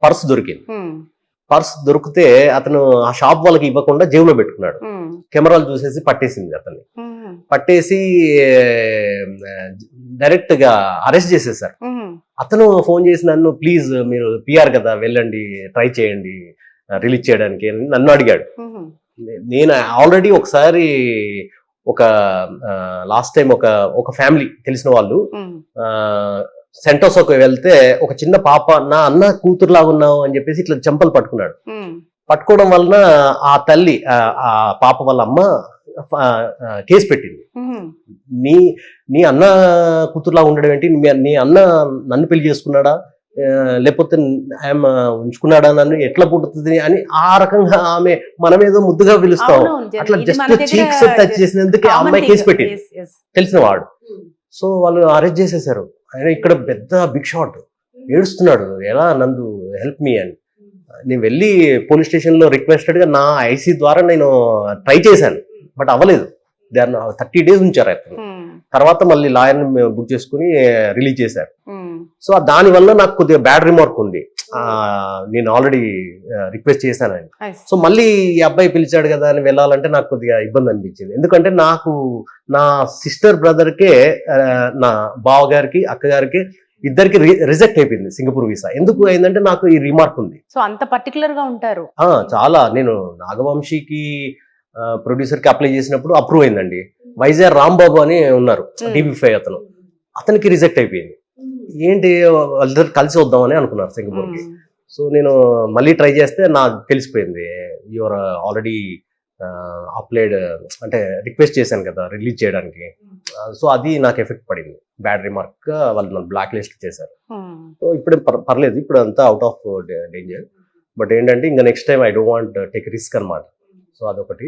పర్స్ దొరికింది. పర్స్ దొరికితే అతను ఆ షాప్ వాళ్ళకి ఇవ్వకుండా జేబులో పెట్టుకున్నాడు. కెమెరాలు చూసేసి పట్టేసింది అతన్ని. పట్టేసి డైరెక్ట్ గా అరెస్ట్ చేసేసారు. అతను ఫోన్ చేసి నన్ను, ప్లీజ్ మీరు పిఆర్ కదా, వెళ్ళండి, ట్రై చేయండి రిలీజ్ చేయడానికి అని నన్ను అడిగాడు. నేను ఆల్రెడీ ఒకసారి లాస్ట్ టైం ఒక ఫ్యామిలీ తెలిసిన వాళ్ళు సెంటోసాకు వెళ్తే ఒక చిన్న పాప నా అన్న కూతురు లాగా ఉన్నావు అని చెప్పేసి ఇట్లా చెంపలు పట్టుకున్నాడు. పట్టుకోవడం వలన ఆ తల్లి, ఆ పాప వాళ్ళ అమ్మ కేసు పెట్టింది. నీ అన్న కూతురులా ఉండడం ఏంటి, నీ అన్న నన్ను పెళ్లి చేసుకున్నాడా లేకపోతే ఆయన ఉంచుకున్నాడా, నన్ను ఎట్లా పుట్టుతుంది అని ఆ రకంగా ఆమె మనమేదో ముద్దుగా పిలుస్తాం, అట్లా జస్ట్ చీక్స్ టచ్ చేసినందుకు ఆ అమ్మాయి కేసు పెట్టింది తెలిసిన వాడు. సో వాళ్ళు అరెస్ట్ చేసేసారు. ఆయన ఇక్కడ పెద్ద బిగ్ షాట్ ఏడుస్తున్నాడు, ఎలా నందు హెల్ప్ మీ అని. నేను వెళ్ళి పోలీస్ స్టేషన్ లో రిక్వెస్టెడ్ గా నా ఐసీ ద్వారా నేను ట్రై చేశాను, బట్ అవ్వలేదు. 30 days ఉంచారు అతను. తర్వాత మళ్ళీ లాయర్ని బుక్ చేసుకుని రిలీజ్ చేశారు. సో దాని వల్ల నాకు కొద్దిగా బ్యాడ్ రిమార్క్ ఉంది, నేను ఆల్రెడీ రిక్వెస్ట్ చేశానని. సో మళ్ళీ ఈ అబ్బాయి పిలిచాడు కదా అని వెళ్ళాలంటే నాకు కొద్దిగా ఇబ్బంది అనిపించింది. ఎందుకంటే నాకు నా సిస్టర్ బ్రదర్కే, నా బావగారికి అక్కగారికి ఇద్దరికి రిజెక్ట్ అయిపోయింది సింగపూర్ వీసా. ఎందుకు అయిందంటే నాకు ఈ రిమార్క్ ఉంది. సో అంత పర్టికులర్ గా ఉంటారు. చాలా. నేను నాగవంశీకి ప్రొడ్యూసర్ కి అప్లై చేసినప్పుడు అప్రూవ్ అయిందండి. వైజాగ్ రాంబాబు అని ఉన్నారు, DB5 అతను, అతనికి రిజెక్ట్ అయిపోయింది. ఏంటి వాళ్ళిద్దరు కలిసి వద్దామని అనుకున్నారు సింగపూర్కి. సో నేను మళ్ళీ ట్రై చేస్తే నాకు తెలిసిపోయింది, యువర్ ఆల్రెడీ అప్లైడ్, అంటే రిక్వెస్ట్ చేశాను కదా రిలీజ్ చేయడానికి. సో అది నాకు ఎఫెక్ట్ పడింది, బ్యాడ్ రిమార్క్ గా వాళ్ళు నన్ను బ్లాక్ లిస్ట్ చేశారు. సో ఇప్పుడు పర్లేదు, ఇప్పుడు అంతా అవుట్ ఆఫ్ డేంజర్. బట్ ఏంటంటే ఇంకా next time I don't want take risk అనమాట. సో అదొకటి.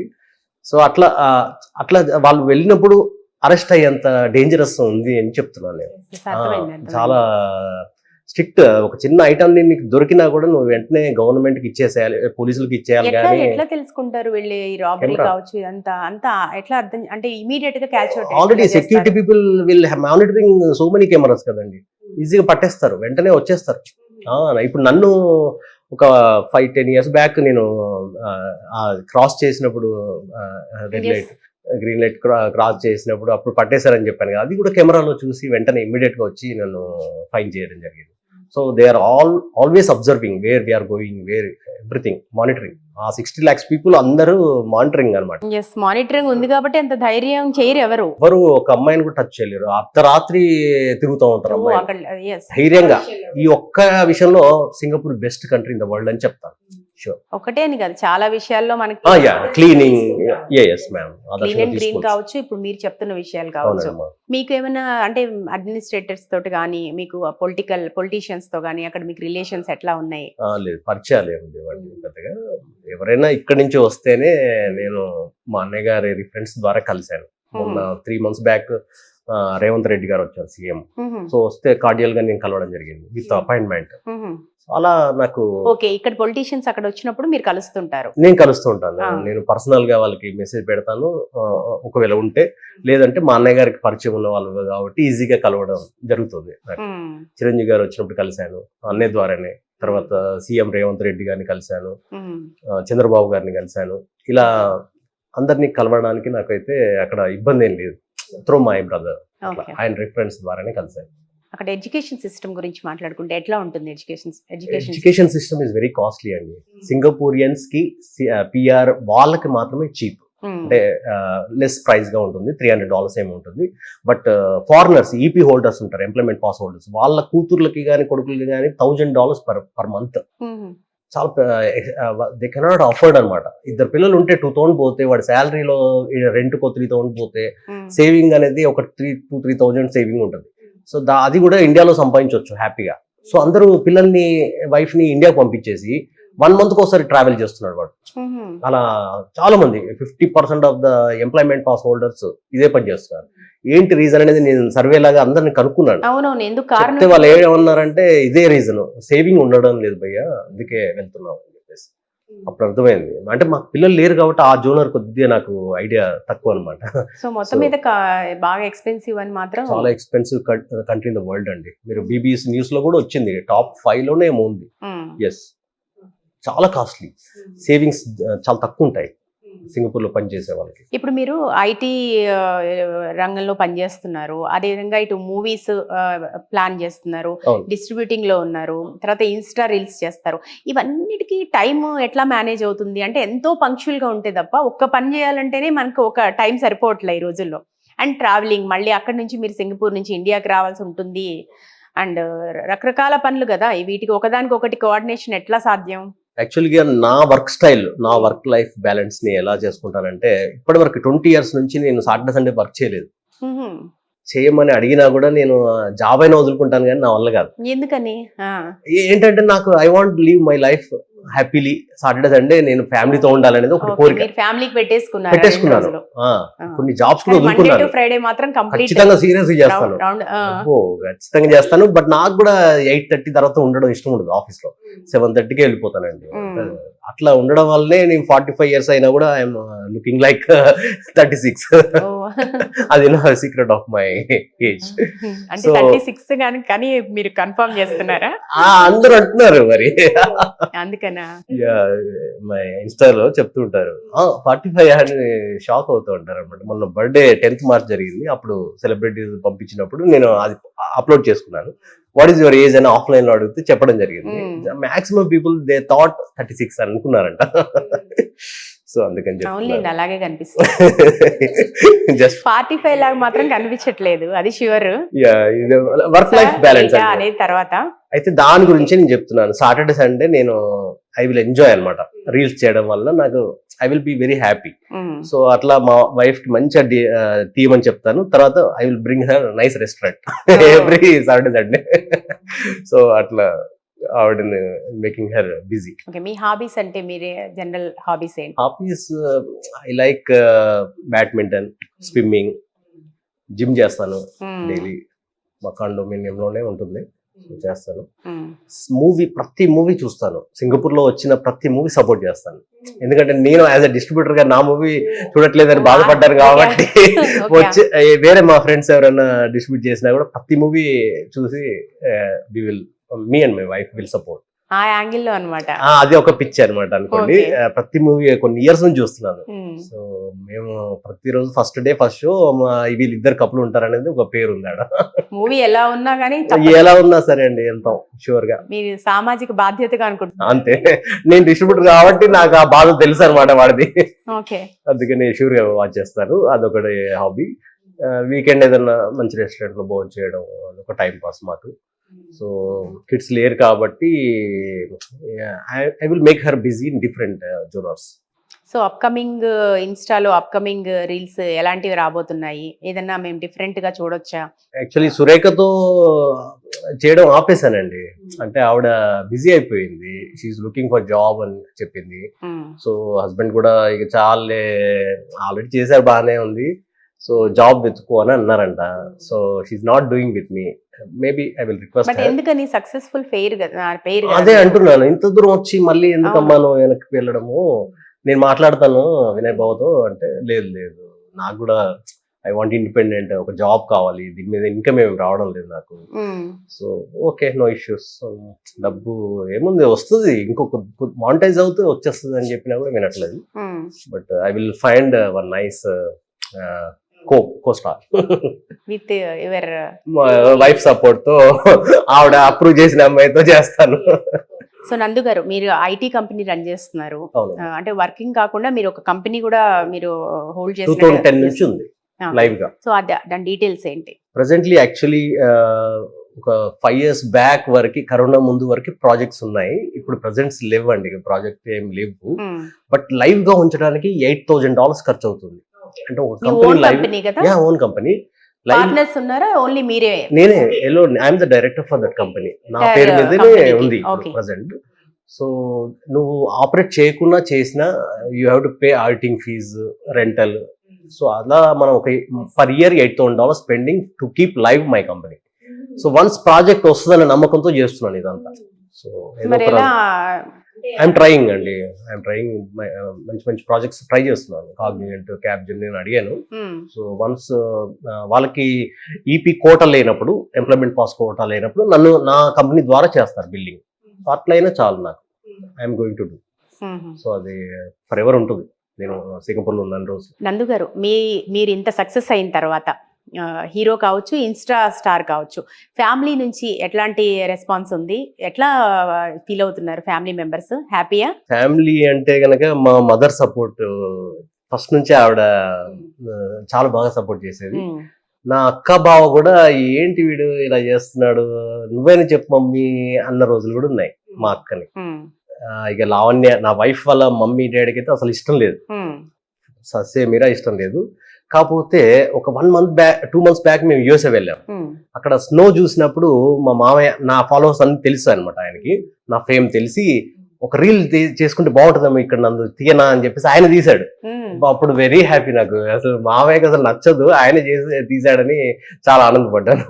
సో అట్లా వాళ్ళు వెళ్ళినప్పుడు అరెస్ట్ అయ్యేంత డేంజరస్ ఉంది అని చెప్తున్నాను నేను. చాలా స్ట్రిక్ట్. ఒక చిన్న ఐటమ్ నీకు దొరికినా కూడా నువ్వు వెంటనే గవర్నమెంట్ కి ఇచ్చేసేయాలి, పోలీసులకు ఇచ్చేయాలి. కానీ ఎట్లా తెలుసుకుంటారు వీళ్ళు రాబరీ కావచ్చు ఇదంతా అంతా ఎట్లా అర్థం, అంటే ఇమీడియట్ గా catch out? Already security people will monitoring so many cameras కదండి, ఈజీగా పట్టేస్తారు, వెంటనే వచ్చేస్తారు. ఇప్పుడు నన్ను ఒక 5-10 years బ్యాక్ నేను క్రాస్ చేసినప్పుడు red light green light cross చేసినప్పుడు అప్పుడు పట్టేశారని చెప్పాను కదా, అది కూడా కెమెరాలో చూసి వెంటనే ఇమ్మీడియట్ గా వచ్చి నన్ను ఫైన్ చేయడం జరిగింది. So they are always observing where we're going, where everything monitoring. ఆ 60 lakhs పీపుల్ అందరూ మానిటరింగ్ అనమాట. మానిటరింగ్ ఉంది కాబట్టి అంత ధైర్యం చేయరు ఎవరు. ఒక అమ్మాయిని కూడా టచ్ చేయలేరు, అర్ధరాత్రి తిరుగుతూ ఉంటారు అమ్మాయి ధైర్యంగా. ఈ ఒక్క విషయంలో Singapore best country in the world అని చెప్తాను. ఒకటే అని కాదు, చాలా విషయాల్లో మనకి క్లీనింగ్, క్లీన్ అండ్ గ్రీన్ కావచ్చు, ఇప్పుడు మీరు చెప్తున్న విషయాలు కావచ్చు. మీకు ఏమైనా అంటే అడ్మినిస్ట్రేటర్స్ తోటి కానీ, మీకు పొలిటీషియన్స్ తో కానీ అక్కడ మీకు రిలేషన్స్ ఎట్లా ఉన్నాయి? లేదు, పరిచయాలు ఏముంది పెద్దగా. ఎవరైనా ఇక్కడి నుంచి వస్తేనే, నేను మా అన్నయ్య గారి రిఫరెన్స్ ద్వారా కలిశాను. మొన్న 3 months బ్యాక్ రేవంత్ రెడ్డి గారు వచ్చారు, సీఎం. సో వస్తే కార్డియల్ గా నేను కలవడం జరిగింది విత్ అపాయింట్మెంట్. అలా నాకు ఇక్కడ పొలిటీషియన్స్ అక్కడ వచ్చినప్పుడు మీరు కలుస్తుంటారు? నేను కలుస్తూ ఉంటాను. నేను పర్సనల్ గా వాళ్ళకి మెసేజ్ పెడతాను ఒకవేళ ఉంటే, లేదంటే మా అన్నయ్య గారికి పరిచయం ఉన్న వాళ్ళు కాబట్టి ఈజీగా కలవడం జరుగుతుంది. చిరంజీవి గారు వచ్చినప్పుడు కలిశాను అన్నయ్య ద్వారానే. తర్వాత సీఎం రేవంత్ రెడ్డి గారిని కలిశాను, చంద్రబాబు గారిని కలిశాను. ఇలా అందరినీ కలవడానికి నాకైతే అక్కడ ఇబ్బంది ఏం లేదు. త్రూ మై బ్రదర్, ఆయన రిఫరెన్స్ ద్వారానే కలిశాను. అక్కడ ఎడ్యుకేషన్ సిస్టమ్ గురించి మాట్లాడుకుంటే ఎట్లా ఉంటుంది? Education system is very costly అండి. సింగపూరియన్స్ కి PR వాళ్ళకి మాత్రమే చీప్. అంటే లెస్ ప్రైస్ గా ఉంటుంది, $300 ఏమి ఉంటుంది. బట్ ఫారినర్స్ ఈపీ హోల్డర్స్ ఉంటారు, ఎంప్లాయ్మెంట్ పాస్ హోల్డర్స్, వాళ్ళ కూతుర్లకి కానీ కొడుకులకి కానీ $1,000 పర్ మంత్. చాలా దే కెనాట్ అఫోర్డ్ అనమాట. ఇద్దరు పిల్లలు ఉంటే 2,000 పోతే, వాడి శాలరీలో రెంట్ కో 3,000 పోతే, సేవింగ్ అనేది ఒక 3,000 సేవింగ్ ఉంటుంది. సో అది కూడా ఇండియాలో సంపాదించవచ్చు హ్యాపీగా. సో అందరూ పిల్లల్ని వైఫ్ ని ఇండియాకి పంపించేసి 1 month ఒకసారి ట్రావెల్ చేస్తున్నాడు వాడు. అలా చాలా మంది 50% of the employment pass holders ఇదే పని చేస్తున్నారు. ఏంటి రీజన్ అనేది నేను సర్వే లాగా అందరిని కనుక్కున్నాను. చెప్తే వాళ్ళు ఏమన్నారంటే ఇదే రీజన్, సేవింగ్ ఉండడం లేదు భయ్య, అందుకే వెళ్తున్నాం అని చెప్పేసి. అప్పుడు అర్థమైంది. అంటే మా పిల్లలు లేరు కాబట్టి ఆ జోనర్ కొద్దిగా నాకు ఐడియా తక్కువ అనమాట. సో మొత్తం మీద బాగా ఎక్స్పెన్సివ్ అని మాత్రం, చాలా expensive country in the world అండి. మీరు బీబీసీ న్యూస్ లో కూడా వచ్చింది, టాప్ 5 లోనే ఏమో ఉంది. ఎస్, చాలా కాస్ట్లీ. సేవింగ్స్ చాలా తక్కువ ఉంటాయి సింగపూర్ లో పనిచేసే వాళ్ళకి. ఇప్పుడు మీరు ఐటీ రంగంలో పనిచేస్తున్నారు, అదేవిధంగా ఇటు మూవీస్ ప్లాన్ చేస్తున్నారు, డిస్ట్రిబ్యూటింగ్ లో ఉన్నారు, తర్వాత ఇన్స్టా రీల్స్ చేస్తారు. ఇవన్నిటికీ టైం ఎట్లా మేనేజ్ అవుతుంది? అంటే ఎంతో పంక్చువల్ గా ఉంటే తప్ప ఒక్క పని చేయాలంటేనే మనకు ఒక టైం సరిపోవట్లే ఈ రోజుల్లో. అండ్ ట్రావెలింగ్, మళ్ళీ అక్కడ నుంచి మీరు సింగపూర్ నుంచి ఇండియాకి రావాల్సి ఉంటుంది. అండ్ రకరకాల పనులు కదా, వీటికి ఒకదానికి ఒకటి కోఆర్డినేషన్ ఎట్లా సాధ్యం? యాక్చువల్గా నా వర్క్ స్టైల్, నా వర్క్ లైఫ్ బ్యాలెన్స్ ని ఎలా చేసుకుంటానంటే, ఇప్పటి వరకు 20 years నుంచి నేను సాటర్డే సండే వర్క్ చేయలేదు. చేయమని అడిగినా కూడా నేను జాబ్ అయినా వదులుకుంటాను, కానీ నా వల్ల కాదు. ఎందుకని? ఏంటంటే నాకు I want leave my life happily. Saturday Sunday నేను ఫ్యామిలీతో ఉండాలనేది ఒక కోరిక. ఫ్యామిలీకి పెట్టేసుకున్నాను. కొన్ని జాబ్స్ కూడా వదులుకున్నాను. ఫ్రైడే మాత్రం ఖచ్చితంగా సీరియస్ చేస్తాను, ఖచ్చితంగా చేస్తాను. బట్ నాకు కూడా 8:30 తర్వాత ఉండడం ఇష్టం ఉండదు. ఆఫీస్ లో 7:30కే వెళ్ళిపోతానండి. అట్లా ఉండడం వల్లనే నేను 45 years అయినా కూడా ఐఎమ్ లుకింగ్ లైక్ 36. అది నా సీక్రెట్ ఆఫ్ మై ఏజ్. అంటే 36 కానీ మీరు కన్ఫర్మ్ చేస్తున్నారా? అందరూ అంటున్నారు మరి, అందుకనా మై ఇన్స్టాలో చెప్తుంటారు 45 అని షాక్ అవుతూ ఉంటారు అనమాట. మొన్న బర్త్డే 10th March జరిగింది, అప్పుడు సెలబ్రిటీస్ పంపించినప్పుడు నేను అది అప్లోడ్ చేసుకున్నాను. వాట్ ఈస్ యువర్ ఏజ్ అని ఆఫ్లైన్ లో అడిగితే చెప్పడం జరిగింది. మాక్సిమం పీపుల్ దే థాట్ 36 అని అనుకున్నారంట. సో అందుకని చెప్పి అలాగే కనిపిస్తుంది. జస్ట్ 45 లాగా మాత్రం కనిపించట్లేదు, అది ష్యూర్. వర్క్ లైఫ్ బ్యాలెన్స్ అనేది తర్వాత అయితే దాని గురించి నేను చెప్తున్నాను. సాటర్డే సండే నేను ఐ విల్ ఎంజాయ్ అనమాట. రీల్స్ చేయడం వల్ల నాకు I will be very happy. So అట్లా మా వైఫ్ కి మంచిగా తీయమని చెప్తాను. తర్వాత I will bring her nice restaurant every Saturday Sunday. So అట్లా ఆవిడని మేకింగ్ హర్ బిజీ. మీ హాబీస్ అంటే మీరే జనరల్ హాబీస్ ఏంటి? Hobbies I like badminton, swimming, gym చేస్తాను డైలీ. మా కాండోమినియం లోనే ఉంటుంది, చేస్తాను. ప్రతి మూవీ చూస్తాను. సింగపూర్ లో వచ్చిన ప్రతి మూవీ సపోర్ట్ చేస్తాను. ఎందుకంటే నేను యాజ్ అ డిస్ట్రిబ్యూటర్ గా నా మూవీ చూడట్లేదని బాధపడ్డాను కాబట్టి వచ్చి వేరే మా ఫ్రెండ్స్ ఎవరైనా డిస్ట్రిబ్యూట్ చేసినా కూడా ప్రతి మూవీ చూసి me and my wife will support. ఆ యాంగిల్ లో అన్నమాట. అది ఒక పిచ్ అనమాట అనుకోండి. ప్రతి మూవీ కొన్ని ఇయర్స్ నుంచి చూస్తున్నాను. సో మేము ప్రతిరోజు ఫస్ట్ డే ఫస్ట్ షో వీళ్ళిద్దరు కపుల్ ఉంటారు అనేది ఒక పేరు ఉంది ఆడ. మూవీ ఎలా ఉన్నా కానీ, ఎలా ఉన్నా సరే అండి వెళ్తాం షూర్ గా. మీరు సామాజిక బాధ్యతగా అనుకుంటున్నారు. అంతే, నేను డిస్ట్రిబ్యూటర్ కాబట్టి నాకు ఆ బాధ తెలుసు అనమాట వాడిది. అందుకని షూర్ గా వాచ్ చేస్తాను. అదొకటి హాబీ. వీకెండ్ ఏదైనా మంచి రెస్టారెంట్ లో భోజనం చేయడం అదొక టైం పాస్ మాకు. సో కిడ్స్ లేరు కాబట్టి I will make her busy in different genres. So upcoming ఇన్స్టాలో అప్కమింగ్ రీల్స్ ఎలాంటివి రాబోతున్నాయి? ఏదన్నా మేము డిఫరెంట్ గా చూడొచ్చా? యాక్చువల్లీ సురేఖతో చేయడం ఆపేశానండి. అంటే ఆవిడ బిజీ అయిపోయింది, షీఈస్ లుకింగ్ ఫర్ జాబ్ అని చెప్పింది. సో హస్బెండ్ కూడా ఇక చాలే, ఆల్రెడీ చేశారు బాగానే ఉంది, సో జాబ్ వెతుకో అని అన్నారంట. So she's not doing with me. Maybe I will request. But ఎందుకని సక్సెస్ఫుల్ ఫెయిర్ కదా? అదే అంటున్నాను, ఇంత దూరం వచ్చి మళ్ళీ ఎందుకమ్మా నువ్వు వెనక్కి వెళ్ళడము, నేను మాట్లాడతాను వినయ్ బాబుతో అంటే, లేదు లేదు నాకు కూడా ఐ వాంట్ ఇండిపెండెంట్, ఒక జాబ్ కావాలి, దీని మీద ఇన్కమ్ ఏమి రావడం లేదు నాకు. సో ఓకే, నో ఇష్యూస్, డబ్బు ఏముంది వస్తుంది, ఇంకొక మానిటైజ్ అవుతూ వచ్చేస్తుంది అని చెప్పినా కూడా వినట్లేదు. But I will find one nice co-star with your wife support తో, ఆవిడ అప్రూవ్ చేసిన అమ్మాయితో చేస్తాను. సో నందు గారు మీరు ఐటీ కంపెనీ రన్ చేస్తున్నారు. అవును. అంటే వర్కింగ్ కాకుండా మీరు ఒక కంపెనీ కూడా మీరు హోల్డ్ 2010 నుంచి ఉంది లైవ్ గా. సో దాని డీటెయిల్స్ ఏంటి? ప్రెసెంట్లీ యాక్చువల్లీ ఒక 5 years బ్యాక్ వరకు, కరోనా ముందు వరకు ప్రాజెక్ట్స్ ఉన్నాయి. ఇప్పుడు ప్రెసెంట్స్ లేవండి, ప్రాజెక్ట్ ఏం లేవు. బట్ లైవ్ గా ఉంచడానికి $8,000 ఖర్చు అవుతుంది. అంటే ఒక company live, own company. Partners ఉన్నారా? ఓన్లీ మీరే? నేనే alone, I'm the director for that company. నా పేరు మీదనే ఉంది ప్రెసెంట్. సో నువ్వు ఆపరేట్ చేయకుండా చేసినా you have to pay auditing fees, rental. So అలా మనం ఒక per year $8,000 spending to keep live my company. So once project వస్తుందనే నమ్మకంతో చేస్తున్నాను ఇదంతా. సో ఐఎమ్ ట్రయింగ్ అండి, ఐఎమ్ ట్రయింగ్ మంచి మంచి ప్రాజెక్ట్స్ ట్రై చేస్తున్నాను. కాగ్నిజెంట్, క్యాప్జెమిని నేను అడిగాను. సో వన్స్ వాళ్ళకి ఈపీ కోటా లేనప్పుడు, ఎంప్లాయ్మెంట్ పాస్ కోటా లేనప్పుడు నన్ను నా కంపెనీ ద్వారా చేస్తారు బిల్డింగ్. అట్లయినా చాలు నాకు, I'm going to do. So అది ఫర్ ఎవర్ ఉంటుంది. నేను సింగపూర్లో ఉన్నాను రోజు. నందు గారు, మీరు ఇంత సక్సెస్ అయిన తర్వాత హీరో కావచ్చు, ఇన్స్టా స్టార్ కావచ్చు, ఫ్యామిలీ నుంచి ఎట్లాంటి రెస్పాన్స్ ఉంది? ఎట్లా ఫీల్ అవుతున్నారు ఫ్యామిలీ మెంబర్స్? హ్యాపీయా? ఫ్యామిలీ అంటే గనక మా మదర్ సపోర్ట్ ఫస్ట్ నుంచి, ఆవిడ చాలా బాగా సపోర్ట్ చేసేది. నా అక్క బావ కూడా ఏంటి వీడు ఇలా చేస్తున్నాడు, నువ్వేనా చెప్పు మమ్మీ అన్న రోజులు కూడా ఉన్నాయి మా అక్కని. ఇక లావణ్య, నా వైఫ్ వాళ్ళ మమ్మీ డాడీకి అయితే అసలు ఇష్టం లేదు, ససేమిరా ఇష్టం లేదు. కాకపోతే ఒక 1 month బ్యాక్, 2 months బ్యాక్ మేము యూఎస్ఏ వెళ్ళాం. అక్కడ స్నో చూసినప్పుడు మా మామయ్య, నా ఫాలోవర్స్ అన్ని తెలుసు అనమాట ఆయనకి, నా ఫేమ్ తెలిసి ఒక రీల్ చేసుకుంటే బాగుంటుందేమో ఇక్కడ నందు తీయనా అని చెప్పేసి ఆయన తీశాడు. అప్పుడు వెరీ హ్యాపీ. నాకు అసలు మామయ్యకి అసలు నచ్చదు, ఆయన తీసాడని చాలా ఆనందపడ్డాను.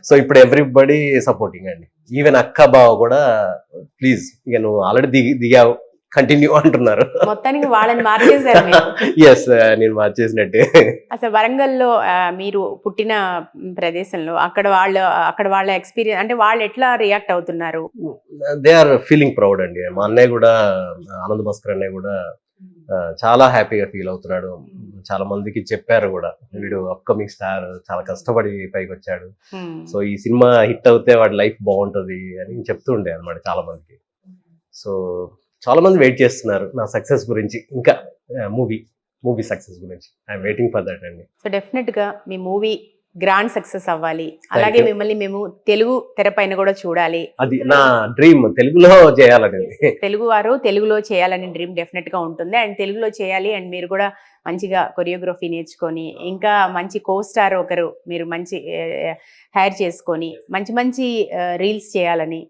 సో ఇప్పుడు ఎవ్రీబడి సపోర్టింగ్ అండి. ఈవెన్ అక్క బావ కూడా ప్లీజ్ ఇక నువ్వు ఆల్రెడీ దిగావు, కంటిన్యూ అంటున్నారు. మొత్తానికి వాళ్ళని మార్చేశారు. ఎస్, నేను మార్చేసినట్టే. అసలు వరంగల్లో మీరు పుట్టిన ప్రదేశంలో అక్కడ వాళ్ళ ఎక్స్పీరియన్స్ అంటే వాళ్ళు ఎట్లా రియాక్ట్ అవుతున్నారు? దే ఆర్ ఫీలింగ్ ప్రౌడ్ అండి. మా అన్నయ్య కూడా, ఆనంద్ భాస్కర్ అన్నయ్య కూడా చాలా హ్యాపీగా ఫీల్ అవుతున్నాడు. చాలా మందికి చెప్పారు కూడా, వీడు అప్కమింగ్ స్టార్, చాలా కష్టపడి పైకి వచ్చాడు. సో ఈ సినిమా హిట్ అవుతే వాడి లైఫ్ బాగుంటది అని చెప్తుండే అనమాట చాలా మందికి. సో చాలా మంది వెయిట్ చేస్తున్నారు నా సక్సెస్ గురించి, ఇంకా మూవీ సక్సెస్ గురించి. ఐఎమ్ వెయిటింగ్ ఫర్ దట్ అండి. సో డెఫినెట్ గా మీ మూవీ గ్రాండ్ సక్సెస్ అవ్వాలి, అలాగే మిమ్మల్ని మేము తెలుగు తెర పైన కూడా చూడాలి. అది నా డ్రీమ్, తెలుగులో చేయాలని. తెలుగు వారు తెలుగులో చేయాలని డ్రీమ్ డెఫినెట్ గా ఉంటుంది. అండ్ తెలుగులో చేయాలి, అండ్ మీరు కూడా మంచిగా కొరియోగ్రఫీ నేర్చుకొని, ఇంకా మంచి కో స్టార్ ఒకరు మీరు మంచి హైర్ చేసుకొని మంచి మంచి రీల్స్ చేయాలని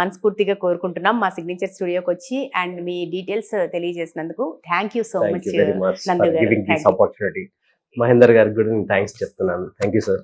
మనస్ఫూర్తిగా కోరుకుంటున్నాం. మా సిగ్నేచర్ స్టూడియోకి వచ్చి అండ్ మీ డీటెయిల్స్ తెలియజేసినందుకు thank you so much Nandu గారు. మహేందర్ గారికి కూడా నేను థ్యాంక్స్ చెప్తున్నాను. Thank you sir.